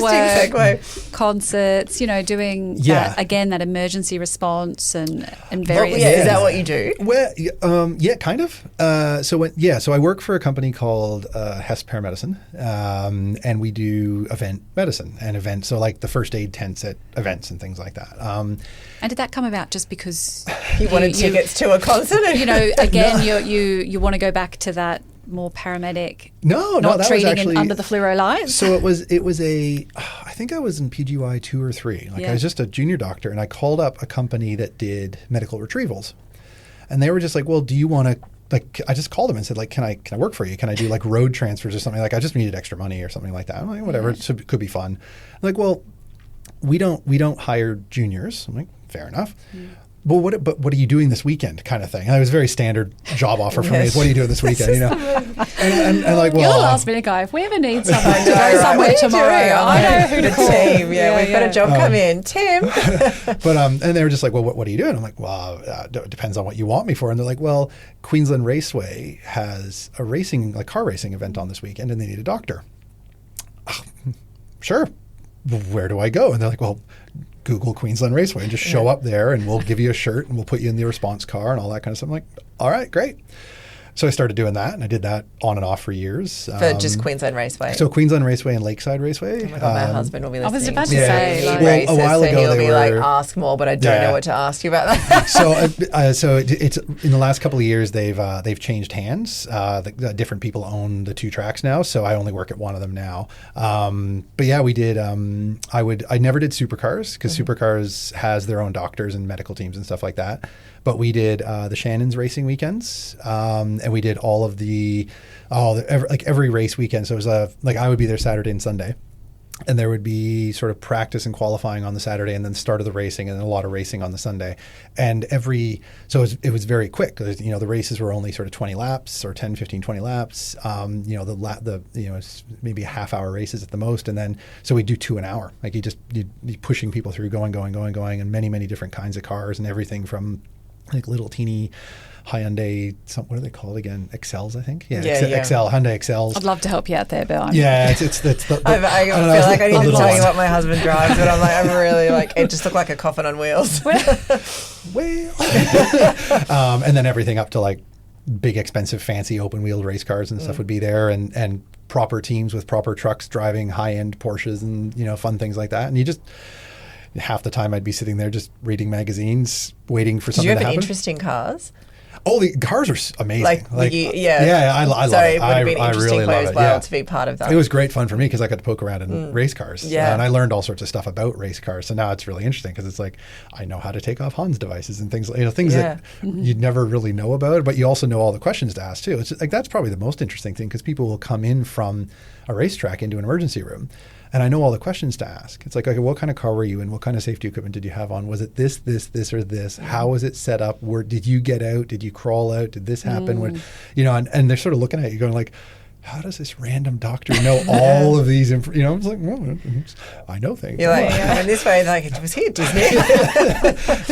work, concerts, doing that emergency response and various. Is that what you do? Well, kind of. So I work for a company called Hess Paramedicine, and we do event medicine and events. So like the first aid tents at events and things like that. And did that come about just because you wanted tickets to a concert? You want to go back to that more paramedic? No, not that treating was actually under the fluoro lights. So it was I think I was in PGY 2 or 3. I was just a junior doctor, and I called up a company that did medical retrievals, and they were just like, well, do you want to? Like, I just called them and said, like, can I work for you? Can I do like road transfers or something? Like, I just needed extra money or something like that. I'm like, whatever, it could be fun. I'm like, well, we don't hire juniors. I'm like, fair enough. But what are you doing this weekend, kind of thing? And it was a very standard job offer for me. Is, what are you doing this weekend? And like, well, you're the last minute guy. If we ever need someone to go somewhere tomorrow, I know who to call. Team, we've got a job come in, Tim. But and they were just like, well, what are you doing? I'm like, well, it depends on what you want me for. And they're like, well, Queensland Raceway has a car racing event on this weekend, and they need a doctor. Sure. Where do I go? And they're like, well, Google Queensland Raceway and just show up there, and we'll give you a shirt and we'll put you in the response car and all that kind of stuff. I'm like, all right, great. So I started doing that, and I did that on and off for years. For just Queensland Raceway. So Queensland Raceway and Lakeside Raceway. Oh my God, my husband will be listening. I was about to Yeah. say, He like, Well, races, a while so ago he'll they be like, were- ask more, but I don't Yeah. know what to ask you about that. So it's in the last couple of years they've changed hands. The different people own the two tracks now, so I only work at one of them now. But yeah, we did. I never did supercars because supercars has their own doctors and medical teams and stuff like that. But we did the Shannon's racing weekends, and we did all of every race weekend. So it was I would be there Saturday and Sunday. And there would be sort of practice and qualifying on the Saturday, and then the start of the racing, and then a lot of racing on the Sunday. And it was very quick. The races were only sort of 20 laps or 10, 15, 20 laps. It's maybe a half-hour races at the most, and then so we do 2 an hour. Like you'd be pushing people through, going, and many, many different kinds of cars, and everything from like little teeny Hyundai, what are they called again? Excels, I think. Yeah. Hyundai Excels. I'd love to help you out there, Bill. Yeah, it's I feel like I need to tell you what my husband drives, but I'm really it just looked like a coffin on wheels. And then everything up to like big, expensive, fancy open-wheeled race cars and stuff would be there, and proper teams with proper trucks driving high-end Porsches and fun things like that. And you just half the time I'd be sitting there just reading magazines, waiting for Did something you to have happen. interest in cars? Oh, the cars are amazing. Yeah, I love so it. it would have been I interesting really for you love as it. well Yeah. to be part of that. It was great fun for me because I got to poke around in race cars. Yeah. And I learned all sorts of stuff about race cars. So now it's really interesting because it's like I know how to take off Hans devices and things that you'd never really know about, but you also know all the questions to ask too. It's just, like that's probably the most interesting thing because people will come in from a racetrack into an emergency room. And I know all the questions to ask. It's like, okay, what kind of car were you in? What kind of safety equipment did you have on? Was it this, or this? How was it set up? Did you get out? Did you crawl out? Did this happen? And they're sort of looking at you going like, how does this random doctor know all of these? It's like, well, I know things. You're like, and this way, it was here, Disney.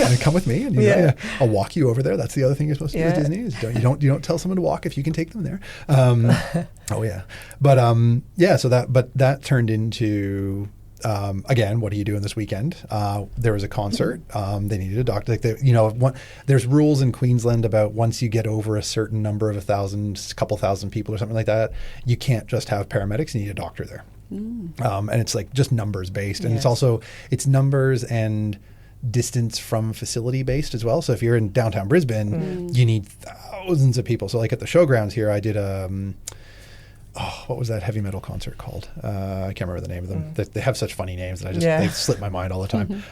And come with me, and I'll walk you over there. That's the other thing you're supposed to do with Disney is you don't tell someone to walk if you can take them there. So that turned into. Again, what are you doing this weekend? There was a concert. They needed a doctor. There's rules in Queensland about once you get over a certain number of couple thousand people or something like that, you can't just have paramedics. You need a doctor there. And it's like just numbers based, and it's numbers and distance from facility based as well. So if you're in downtown Brisbane, you need thousands of people. So like at the showgrounds here, I did what was that heavy metal concert called? I can't remember the name of them. They have such funny names that they slip my mind all the time.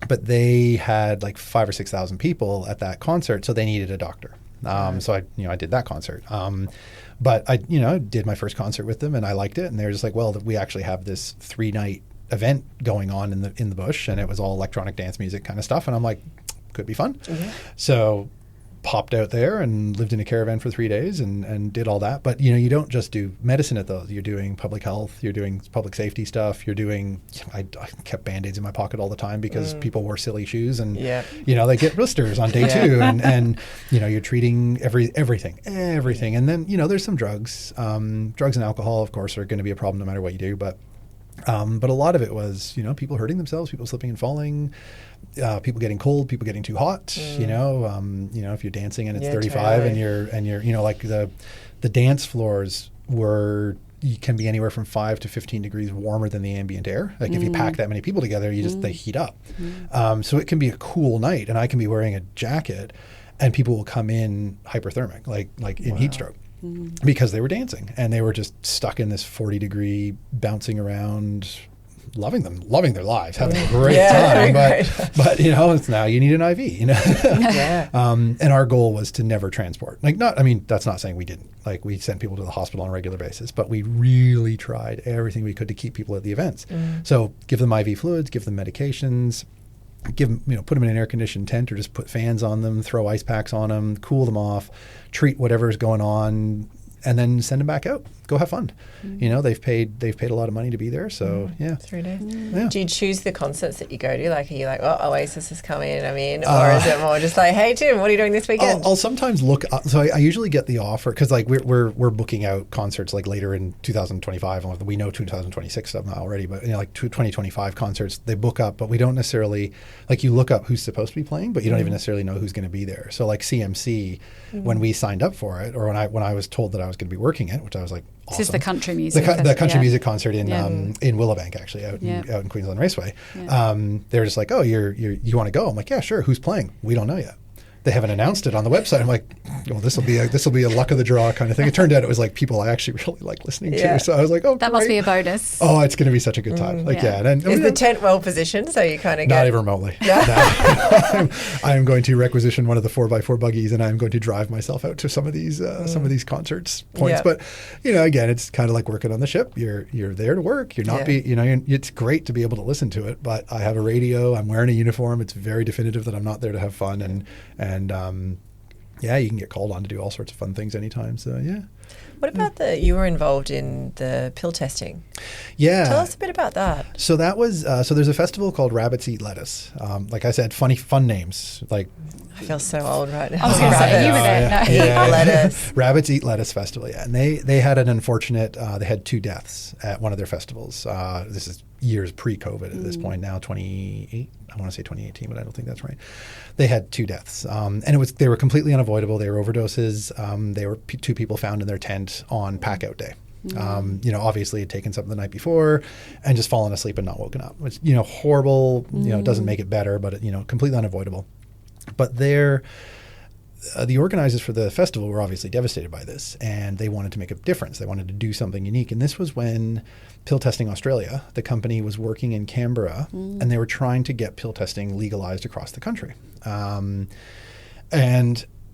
But they had like 5,000 or 6,000 people at that concert, so they needed a doctor. So I did that concert. But I did my first concert with them, and I liked it. And they were just like, well, we actually have this 3-night event going on in the bush, and it was all electronic dance music kind of stuff. And I'm like, could be fun. So popped out there and lived in a caravan for 3 days and did all that. But you don't just do medicine at those. You're doing public health, you're doing public safety stuff, I kept Band-Aids in my pocket all the time because people wore silly shoes and they get blisters on day 2 and you're treating everything. And then there's some drugs. Drugs and alcohol of course are going to be a problem no matter what you do, but a lot of it was people hurting themselves, people slipping and falling, people getting cold, people getting too hot. If you're dancing and it's 35 totally. and you're like the dance floors can be anywhere from 5 to 15 degrees warmer than the ambient air. Like if you pack that many people together, they heat up. So it can be a cool night, and I can be wearing a jacket, and people will come in hyperthermic, like in heat stroke. Because they were dancing and they were just stuck in this 40-degree bouncing around, loving their lives, having a great time. But it's now you need an IV, and our goal was to never transport. That's not saying we didn't. Like we sent people to the hospital on a regular basis, but we really tried everything we could to keep people at the events. So give them IV fluids, give them medications, give them, put them in an air-conditioned tent or just put fans on them, throw ice packs on them, cool them off, treat whatever's going on, and then send them back out. go have fun. You know, they've paid a lot of money to be there. So yeah. 3 days. Yeah. Do you choose the concerts that you go to? Like, are you like, oh, Oasis is coming, I'm in? Or is it more just like, hey, Tim, what are you doing this weekend? I'll sometimes look. So I usually get the offer because like we're booking out concerts like later in 2025. We know 2026 stuff now already, but you know, like 2025 concerts they book up, but we don't necessarily like you look up who's supposed to be playing, but you don't even necessarily know who's going to be there. So like CMC, when we signed up for it, or when I was told that I was going to be working it, which I was like, awesome. This is the country music. The country music concert in Willowbank, actually, out in Queensland Raceway. Yeah. They're just like, oh, you want to go? I'm like, yeah, sure. Who's playing? We don't know yet. They haven't announced it on the website. I'm like, well, this will be a luck of the draw kind of thing. It turned out it was like people I actually really like listening to. So I was like, oh, that must be a bonus. Oh, it's going to be such a good time. And is the tent well positioned so you kind of not even remotely? No. I am going to requisition one of the 4x4 buggies, and I'm going to drive myself out to some of these concerts points. But you know, again, it's kind of like working on the ship. You're there to work. You're not it's great to be able to listen to it, but I have a radio. I'm wearing a uniform. It's very definitive that I'm not there to have fun and you can get called on to do all sorts of fun things anytime. So yeah. What about you were involved in the pill testing? Yeah. Tell us a bit about that. So that was, so there's a festival called Rabbits Eat Lettuce. Like I said, fun names. Like I feel so old right now. I was going to say, you were there. No. Lettuce. Rabbits Eat Lettuce Festival, yeah. And they had an unfortunate, they had 2 deaths at one of their festivals. This is years pre-COVID at this point now, 2018, but I don't think that's right. They had 2 deaths. And they were completely unavoidable. They were overdoses. They were 2 people found in their tent on pack-out day. You know, obviously had taken something the night before and just fallen asleep and not woken up. Which, you know, horrible, you know, doesn't make it better, but, you know, completely unavoidable. But the organizers for the festival were obviously devastated by this, and they wanted to make a difference. They wanted to do something unique. And this was when Pill Testing Australia, the company, was working in Canberra, and they were trying to get pill testing legalized across the country. And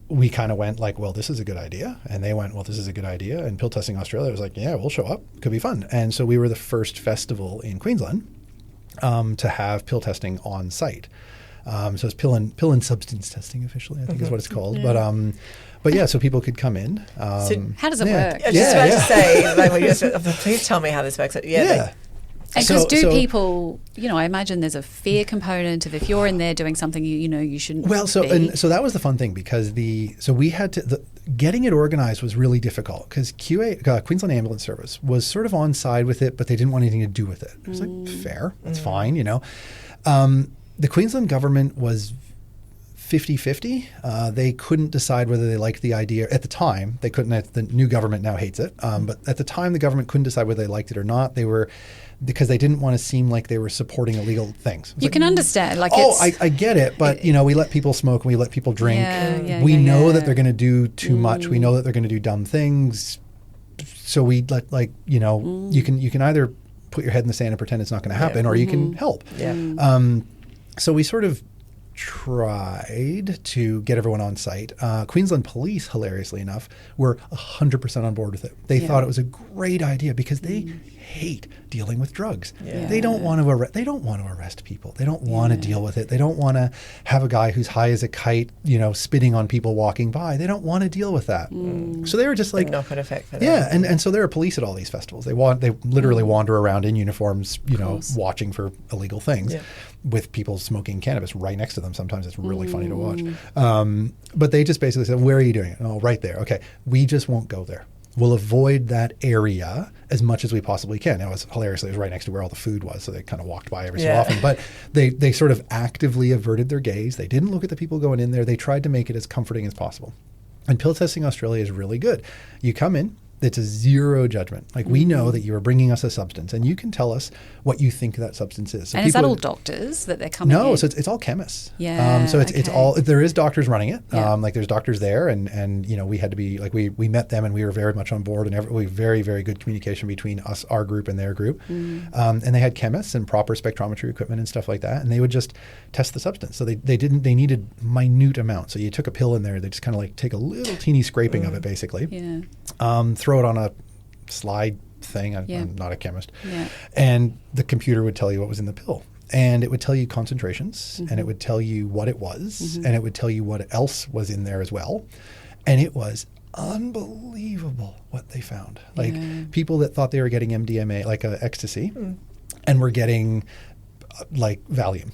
we kind of went like, well, this is a good idea. And they went, well, this is a good idea. And Pill Testing Australia was like, yeah, we'll show up. Could be fun. And so we were the first festival in Queensland to have pill testing on site. So it's pill and substance testing officially, I think is what it's called. But yeah, so people could come in. So how does it work? I was just about to say, like, please tell me how this works. And because people, you know, I imagine there's a fear component of if you're in there doing something you shouldn't. Well, so be. so that was the fun thing because we had to getting it organized was really difficult because Queensland Ambulance Service was sort of on side with it, but they didn't want anything to do with it. It was like fair, that's fine, you know. The Queensland government was 50-50. They couldn't decide whether they liked the idea at the time. They couldn't. The new government now hates it. But at the time, the government couldn't decide whether they liked it or not. Because they didn't want to seem like they were supporting illegal things. You can understand. Like, I get it, but you know, we let people smoke and we let people drink. We know that they're going to do too much. We know that they're going to do dumb things. So we let, like, you know, you can either put your head in the sand and pretend it's not going to happen, or you can help. So we sort of tried to get everyone on site. Queensland Police, hilariously enough, were 100% on board with it. They thought it was a great idea because they hate dealing with drugs. They don't want to arrest people. They don't want to deal with it. They don't want to have a guy who's high as a kite, you know, spitting on people walking by. They don't want to deal with that. So they were just like knock-on effect for that. Yeah, and so there are police at all these festivals. They literally wander around in uniforms, you know, watching for illegal things. With people smoking cannabis right next to them. Sometimes it's really funny to watch. But they just basically said, where are you doing it? Oh, right there. Okay. We just won't go there. We'll avoid that area as much as we possibly can. Now, it was hilariously, it was right next to where all the food was, so they kind of walked by every so often. But they sort of actively averted their gaze. They didn't look at the people going in there. They tried to make it as comforting as possible. And Pill Testing Australia is really good. You come in, it's a zero judgment. Like, we know that you are bringing us a substance, and you can tell us what you think that substance is. So and is that all doctors that they're coming in? No, so it's all chemists. It's all, there is doctors running it. Like, there's doctors there, and you know, we had to be, like, we met them, and we were very much on board, and we very, very good communication between us, our group, and their group. And they had chemists and proper spectrometry equipment and stuff like that, and they would just test the substance. So they needed minute amounts. So you took a pill in there, they just kind of like take a little teeny scraping of it, basically. Throw it on a slide thing. I'm not a chemist. And the computer would tell you what was in the pill. And it would tell you concentrations, and it would tell you what it was, and it would tell you what else was in there as well. And it was unbelievable what they found. Like people that thought they were getting MDMA, like ecstasy, and were getting like Valium.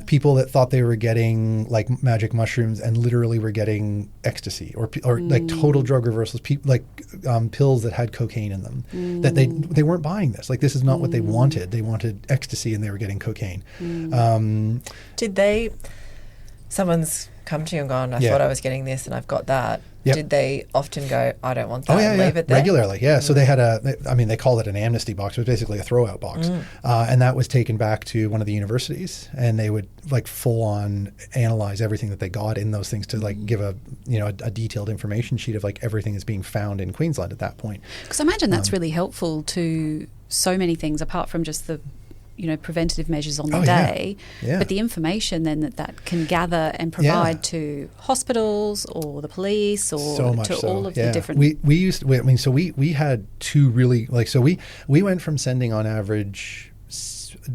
People that thought they were getting like magic mushrooms and literally were getting ecstasy or like total drug reversals, pills that had cocaine in them, that they weren't buying this. Like this is not what they wanted. They wanted ecstasy and they were getting cocaine. Someone's come to you and gone, I thought I was getting this and I've got that. Yep. Did they often go, I don't want that, and leave it there? Regularly, yeah. So they had they called it an amnesty box. It was basically a throw-out box. And that was taken back to one of the universities, and they would like full-on analyze everything that they got in those things to like give a detailed information sheet of like everything that's being found in Queensland at that point. Because I imagine that's really helpful to so many things apart from just the preventative measures on the day, but the information then that can gather and provide to hospitals or the police or all of the different. We had two really we went from sending on average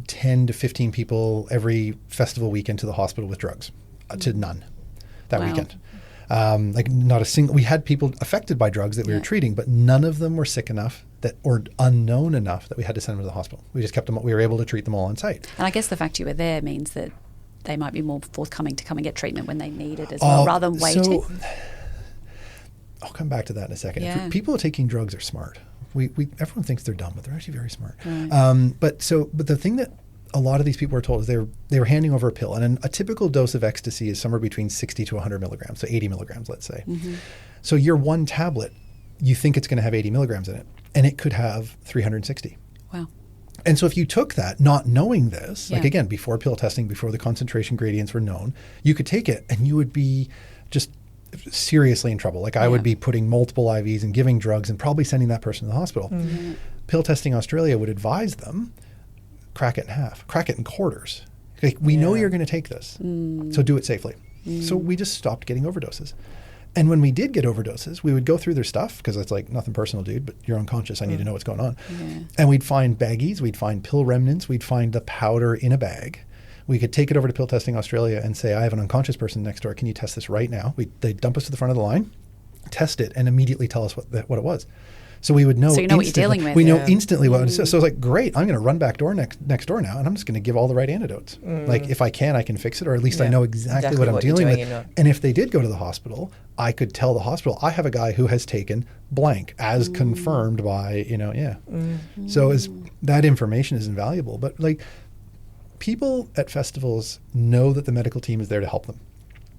10 to 15 people every festival weekend to the hospital with drugs to none that weekend. Not a single. We had people affected by drugs that we were treating, but none of them were sick enough or unknown enough that we had to send them to the hospital. We just kept them. We were able to treat them all on site. And I guess the fact you were there means that they might be more forthcoming to come and get treatment when they need it as well, rather than waiting. I'll come back to that in a second. Yeah. People taking drugs are smart. Everyone thinks they're dumb, but they're actually very smart. Right. But the thing that a lot of these people were told is they were handing over a pill, and a typical dose of ecstasy is somewhere between 60 to 100 milligrams, so 80 milligrams, let's say. So your one tablet, you think it's going to have 80 milligrams in it, and it could have 360. Wow. And so if you took that, not knowing this, like again, before pill testing, before the concentration gradients were known, you could take it and you would be just seriously in trouble. Like I would be putting multiple IVs and giving drugs and probably sending that person to the hospital. Pill Testing Australia would advise them, crack it in half, crack it in quarters. Like, we know you're going to take this, so do it safely. So we just stopped getting overdoses. And when we did get overdoses, we would go through their stuff, because it's like, nothing personal, dude, but you're unconscious. I need to know what's going on. And we'd find baggies, we'd find pill remnants, we'd find the powder in a bag. We could take it over to Pill Testing Australia and say, I have an unconscious person next door. Can you test this right now? They'd dump us to the front of the line, test it, and immediately tell us what it was. So we would know. So you know what you're dealing with. We know instantly what it is. So I was like, great, I'm going to run back door next door now, and I'm just going to give all the right antidotes. Like if I can fix it, or at least I know exactly what I'm dealing with. And if they did go to the hospital, I could tell the hospital, I have a guy who has taken blank as confirmed by, So that information is invaluable. But like, people at festivals know that the medical team is there to help them.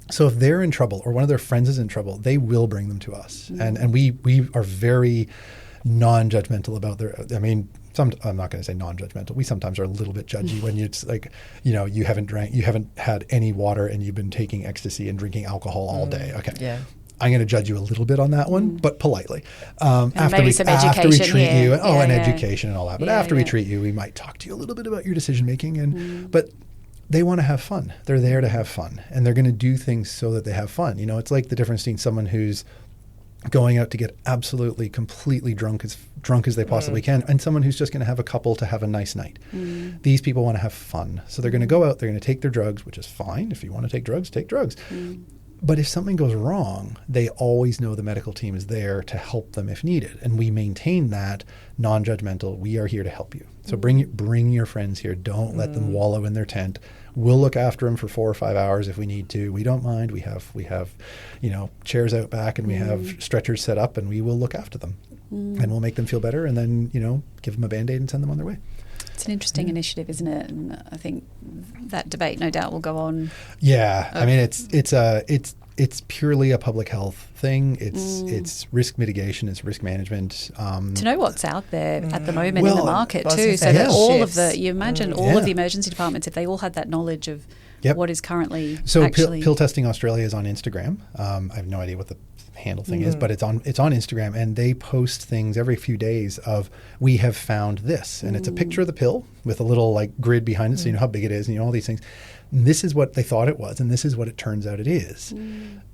So if they're in trouble or one of their friends is in trouble, they will bring them to us. And we are very non-judgmental about I'm not going to say non-judgmental. We sometimes are a little bit judgy when it's like, you haven't had any water and you've been taking ecstasy and drinking alcohol all day. Okay. Yeah. I'm going to judge you a little bit on that one, but politely. After we treat you, education and all that. But after we treat you, we might talk to you a little bit about your decision making. But they want to have fun. They're there to have fun, and they're going to do things so that they have fun. It's like the difference between someone who's going out to get absolutely, completely drunk as they possibly can, and someone who's just going to have a couple to have a nice night. These people want to have fun, so they're going to go out. They're going to take their drugs, which is fine. If you want to take drugs, take drugs. But if something goes wrong, they always know the medical team is there to help them if needed. And we maintain that non-judgmental. We are here to help you. So bring your friends here. Don't let them wallow in their tent. We'll look after them for 4 or 5 hours if we need to. We don't mind. We have chairs out back, and we have stretchers set up, and we will look after them. And we'll make them feel better, and then, give them a Band-Aid and send them on their way. It's an interesting initiative, isn't it? And I think that debate, no doubt, will go on. Yeah, I mean, it's purely a public health thing. It's risk mitigation. It's risk management. To know what's out there at the moment in the market too, so that all of you imagine all of the emergency departments, if they all had that knowledge of what is currently actually. Pill Testing Australia is on Instagram. I have no idea what the handle thing is, but it's on Instagram, and they post things every few days of, we have found this, and it's a picture of the pill with a little like grid behind it, so you know how big it is, and all these things. And this is what they thought it was, and this is what it turns out it is.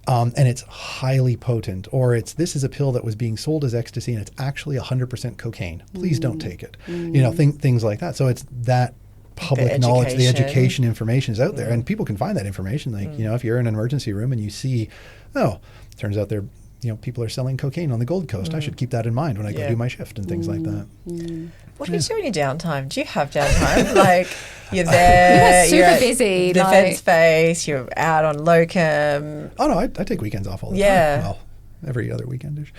And it's highly potent, or this is a pill that was being sold as ecstasy, and it's actually 100% cocaine. Please don't take it. Things like that. So it's that public knowledge, the education information is out there, and people can find that information. Like, if you're in an emergency room and you see, turns out they're people are selling cocaine on the Gold Coast. I should keep that in mind when I go do my shift and things like that. What do you do in your downtime? Do you have downtime? Like you're there, super you're at busy, defence base, you're out on locum. Oh no, I take weekends off all the Yeah. time. Well, every other weekendish.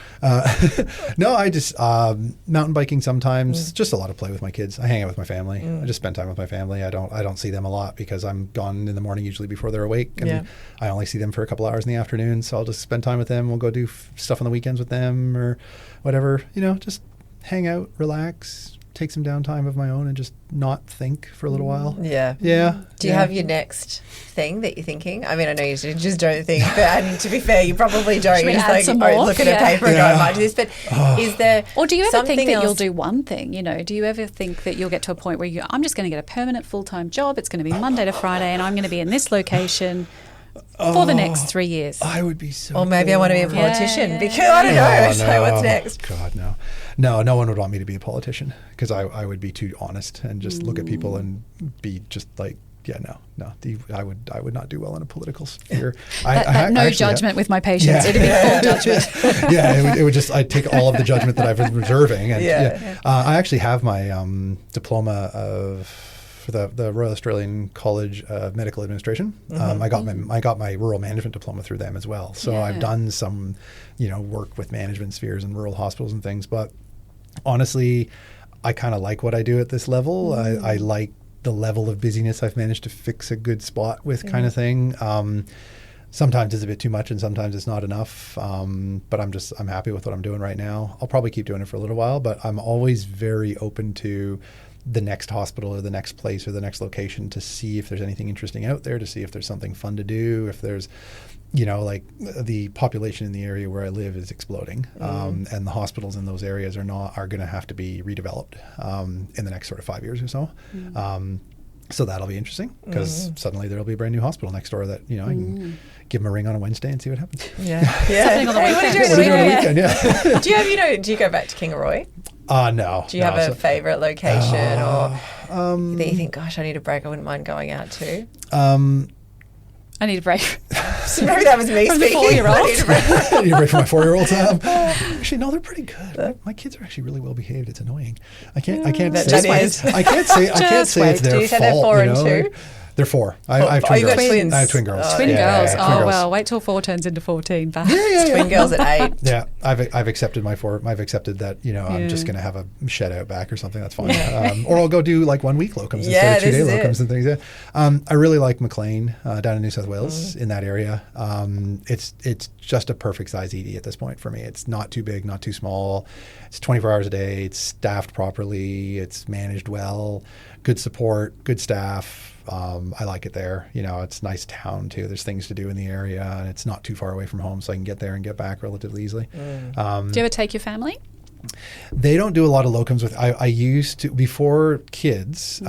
No, I just mountain biking sometimes. Just a lot of play with my kids. I hang out with my family. I just spend time with my family. I don't see them a lot because I'm gone in the morning usually before they're awake, and I only see them for a couple hours in the afternoon. So I'll just spend time with them. We'll go do stuff on the weekends with them or whatever. Just hang out, relax. Take some downtime of my own and just not think for a little while. Yeah. Yeah. Do you have your next thing that you're thinking? I mean, I know you just don't think, but and to be fair, you probably don't. Should we You're just add like, some more? look at a paper and go, I might do this. But is there Or do you ever something think that you'll else? do one thing? Do you ever think that you'll get to a point where I'm just going to get a permanent full-time job. It's going to be Monday to Friday and I'm going to be in this location for the next 3 years. I would be so. Or maybe I want to be a bored. politician because I don't know. So what's next? God, no. No one would want me to be a politician because I would be too honest and just look at people and be just like, no. I would not do well in a political sphere. No judgment with my patients. It'd be full judgment. It would just, I'd take all of the judgment that I've been reserving. And, I actually have my diploma for the Royal Australian College of Medical Administration. I got my rural management diploma through them as well. So I've done some, work with management spheres and rural hospitals and things. But honestly, I kind of like what I do at this level. I like the level of busyness I've managed to fix a good spot with kind of thing. Sometimes it's a bit too much and sometimes it's not enough. But I'm happy with what I'm doing right now. I'll probably keep doing it for a little while, but I'm always very open to the next hospital or the next place or the next location to see if there's anything interesting out there, to see if there's something fun to do, if there's, like the population in the area where I live is exploding, and the hospitals in those areas are going to have to be redeveloped in the next sort of 5 years or so. So that'll be interesting because suddenly there'll be a brand new hospital next door that, I can give them a ring on a Wednesday and see what happens. Yeah. Something on the Hey, what are you weekend. doing on the What weekend? do you do on the weekend? Do you go back to Kingaroy? No. Do you have a favourite location or Um, that you think, gosh, I need a break, I wouldn't mind going out to? I need a break. Maybe that was me From the speaking. 4-year-old. I need a break. I need a break from my 4-year-olds. Actually, no, they're pretty good. My kids are actually really well behaved. It's annoying. I can't That say just I can't say Just it's their Do you say they're fault. 4 and 2? They're 4. I have Oh, twin you got girls. twins. I have twin girls. Twin Yeah, girls. twin Oh, girls. well, wait till 4 turns into 14. Perhaps. Twin girls at 8. Yeah, I've accepted my 4. I've accepted that I'm just going to have a shed out back or something. That's fine. Or I'll go do like 1 week locums instead of 2 day this is locums it. and things. Yeah. I really like McLean down in New South Wales in that area. It's just a perfect size ED at this point for me. It's not too big, not too small. It's 24 hours a day. It's staffed properly. It's managed well. Good support. Good staff. I like it there. It's a nice town too. There's things to do in the area, and it's not too far away from home, so I can get there and get back relatively easily. Do you ever take your family? They don't do a lot of locums with. I used to before kids.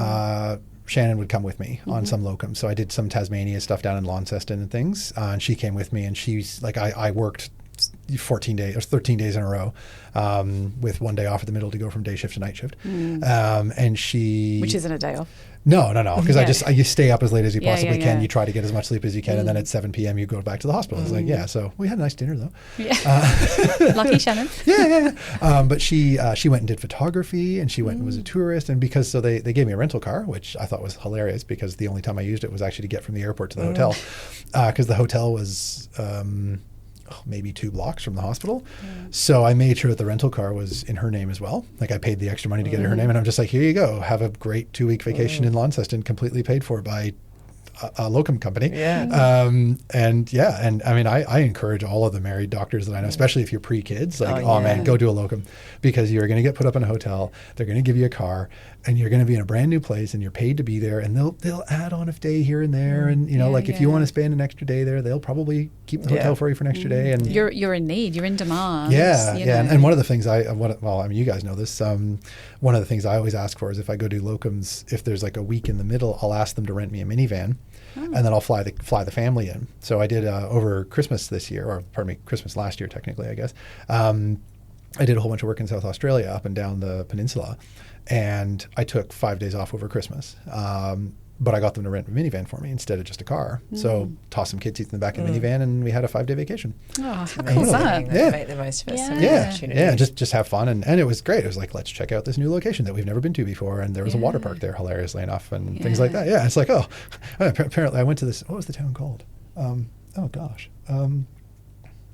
Shannon would come with me on some locums, so I did some Tasmania stuff down in Launceston and things, and she came with me, and she's like I worked 14 days or 13 days in a row with 1 day off in the middle to go from day shift to night shift, and she Which isn't a day off. No, because you stay up as late as you possibly can. yeah. You try to get as much sleep as you can, and then at 7 p.m. you go back to the hospital. It's like, so we had a nice dinner though. Yeah. Lucky Shannon. But she went and did photography, and she went and was a tourist, and they gave me a rental car, which I thought was hilarious because the only time I used it was actually to get from the airport to the hotel, because the hotel was maybe 2 blocks from the hospital. So I made sure that the rental car was in her name as well. Like I paid the extra money to get it in her name, and I'm just like, here you go, have a great 2-week vacation in Launceston, completely paid for by a locum company. And I mean, I encourage all of the married doctors that I know, especially if you're pre-kids, like, man, go do a locum, because you're going to get put up in a hotel. They're going to give you a car, and you're going to be in a brand new place, and you're paid to be there, and they'll add on a day here and there. And, if you want to spend an extra day there, they'll probably keep the hotel for you for an extra day. And You're in need. You're in demand. And one of the things you guys know this, one of the things I always ask for is if I go do locums, if there's like a week in the middle, I'll ask them to rent me a minivan. And then I'll fly the family in. So I did over Christmas this year, or pardon me, Christmas last year technically, I guess. I did a whole bunch of work in South Australia, up and down the peninsula, and I took 5 days off over Christmas. but I got them to rent a minivan for me instead of just a car. So tossed some kid seats in the back of the minivan, and we had a 5-day vacation. Oh, how cool Amazing. is that? Yeah. Make the most of it. Yeah. So many opportunities. Yeah, just have fun, and it was great. It was like, let's check out this new location that we've never been to before, and there was a water park there, hilariously enough, and things like that. Yeah, it's like, oh, apparently I went to this. What was the town called?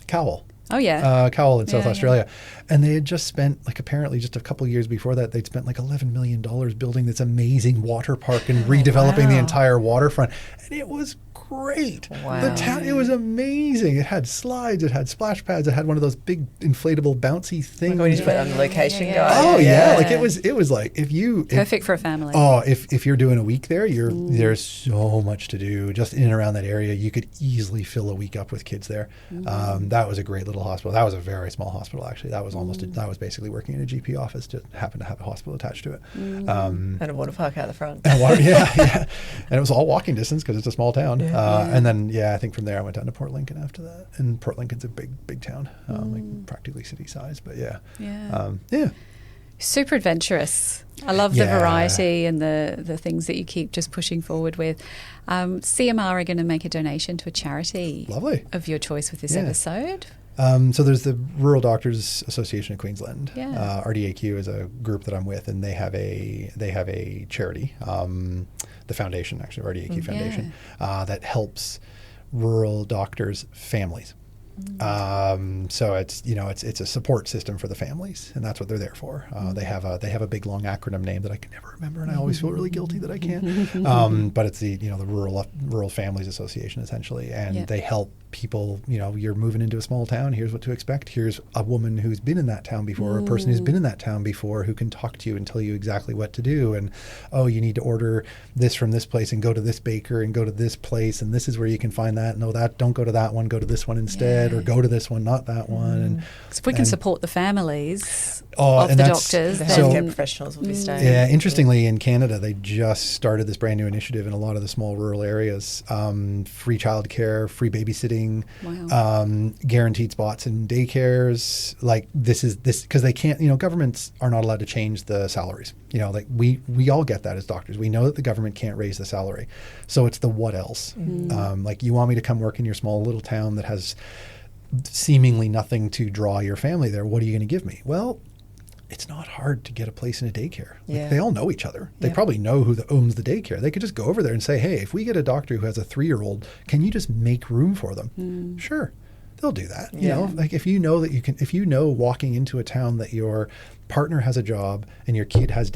Cowell. Oh, yeah. Cowell in South Yeah, Australia. And they had just spent, like, apparently just a couple of years before that, they'd spent like $11 million building this amazing water park and redeveloping the entire waterfront. And it was great. Wow. The town, it was amazing. It had slides, it had splash pads, it had one of those big inflatable bouncy things. We just put it on the location Yeah. guide. Oh yeah, like it was like Perfect for a family. if you're doing a week there, there's so much to do just in and around that area. You could easily fill a week up with kids there. That was a great little hospital. That was a very small hospital actually. That was I was basically working in a GP office, just happened to have a hospital attached to it. And a water park out the front. And and it was all walking distance because it's a small town. And then I think from there I went down to Port Lincoln after that. And Port Lincoln's a big town, like practically city size. But super adventurous. I love the variety and the things that you keep just pushing forward with. CMR are going to make a donation to a charity Lovely. of your choice with this episode. So there's the Rural Doctors Association of Queensland. Yeah. RDAQ is a group that I'm with, and they have a charity, the foundation actually, RDAQ Foundation, that helps rural doctors' families. So it's a support system for the families, and that's what they're there for. They have a big long acronym name that I can never remember, and I always feel really guilty that I can't. But it's the Rural Families Association essentially, and they help people. You're moving into a small town. Here's what to expect. Here's a woman who's been in that town before, or a person who's been in that town before, who can talk to you and tell you exactly what to do. And you need to order this from this place and go to this baker and go to this place, and this is where you can find that. No, don't go to that one. Go to this one instead. Or go to this one, not that one. And so if we can support the families of the doctors, the healthcare professionals will be staying. Yeah, interestingly, in Canada, they just started this brand new initiative in a lot of the small rural areas. Free childcare, free babysitting, guaranteed spots in daycares. Like this because they can't. Governments are not allowed to change the salaries. Like we all get that as doctors. We know that the government can't raise the salary, so it's the what else. Like you want me to come work in your small little town that has seemingly nothing to draw your family there. What are you going to give me? Well, it's not hard to get a place in a daycare. Like, they all know each other. They probably know who owns the daycare. They could just go over there and say, hey, if we get a doctor who has a 3-year-old, can you just make room for them? Sure. They'll do that. Like if you know walking into a town that your partner has a job and your kid has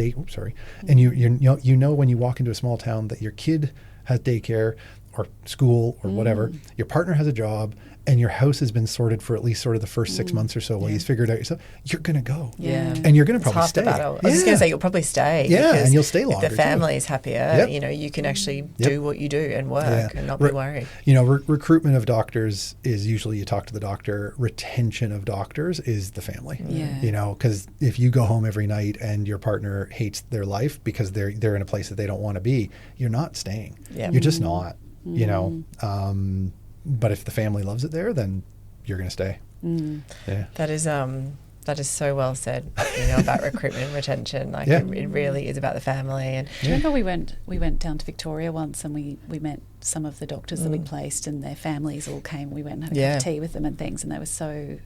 and you know when you walk into a small town that your kid has daycare or school or whatever, your partner has a job, and your house has been sorted for at least sort of the first 6 months or so while you figured out yourself, you're going to go. Yeah. And you're going to probably half stay. the battle. I was just going to say, you'll probably stay. Yeah, and you'll stay longer. If the family is happier, Yep. you can actually do what you do and work and not be worried. Recruitment of doctors is usually you talk to the doctor. Retention of doctors is the family. Yeah. Because if you go home every night and your partner hates their life because they're in a place that they don't want to be, you're not staying. Yeah. You're just not. But if the family loves it there, then you're going to stay. Yeah. That is so well said. About recruitment and retention. Like it really is about the family. And do you remember we went down to Victoria once and we met some of the doctors that we placed, and their families all came. We went and had a cup of tea with them and things, and they were so.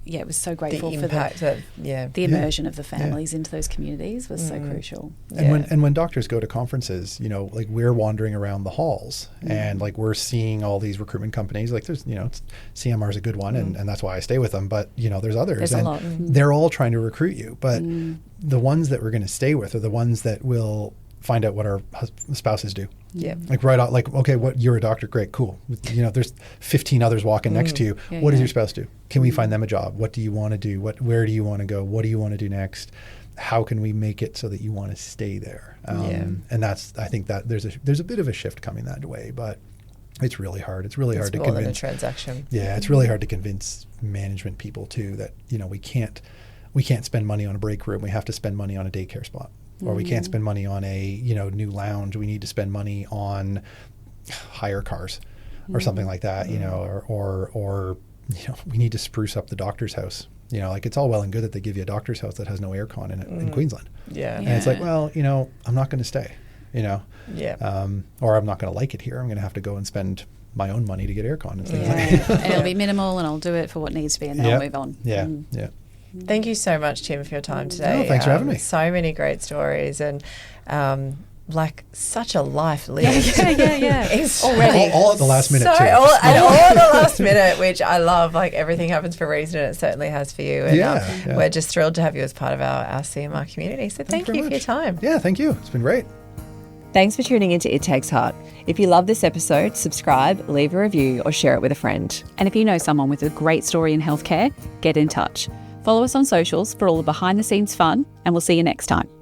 Yeah, it was so grateful for the immersion of the families into those communities was so crucial. And when doctors go to conferences, like we're wandering around the halls and like we're seeing all these recruitment companies. Like there's, CMR is a good one, and that's why I stay with them. But there's others, there's and a lot. They're all trying to recruit you. But the ones that we're going to stay with are the ones that will find out what our spouses do. Yeah. Like right out, like, okay, you're a doctor, great, cool. There's 15 others walking next to you. What does your spouse do? Can we find them a job? What do you want to do? Where do you want to go? What do you want to do next? How can we make it so that you want to stay there? And I think that there's a bit of a shift coming that way, but it's really hard. It's really hard to convince. It's more than a transaction. Yeah, it's really hard to convince management people too that, we can't spend money on a break room. We have to spend money on a daycare spot. Or we can't spend money on a new lounge. We need to spend money on hire cars or something like that. Or we need to spruce up the doctor's house. Like it's all well and good that they give you a doctor's house that has no aircon in it in Queensland. Yeah. And it's like, well, I'm not going to stay. you know. Yeah. Or I'm not going to like it here. I'm going to have to go and spend my own money to get aircon and things like that. And it'll be minimal, and I'll do it for what needs to be, and then I'll move on. Yeah, yeah. Thank you so much, Tim, for your time today. No, thanks for having me. So many great stories, and like such a life lived. Yeah. It's Already. All at the last minute, too. all at the last minute, which I love. Like, everything happens for a reason, and it certainly has for you. And we're just thrilled to have you as part of our CMR community. So thank you for your time. Yeah, thank you. It's been great. Thanks for tuning into It Takes Heart. If you love this episode, subscribe, leave a review, or share it with a friend. And if you know someone with a great story in healthcare, get in touch. Follow us on socials for all the behind the scenes fun, and we'll see you next time.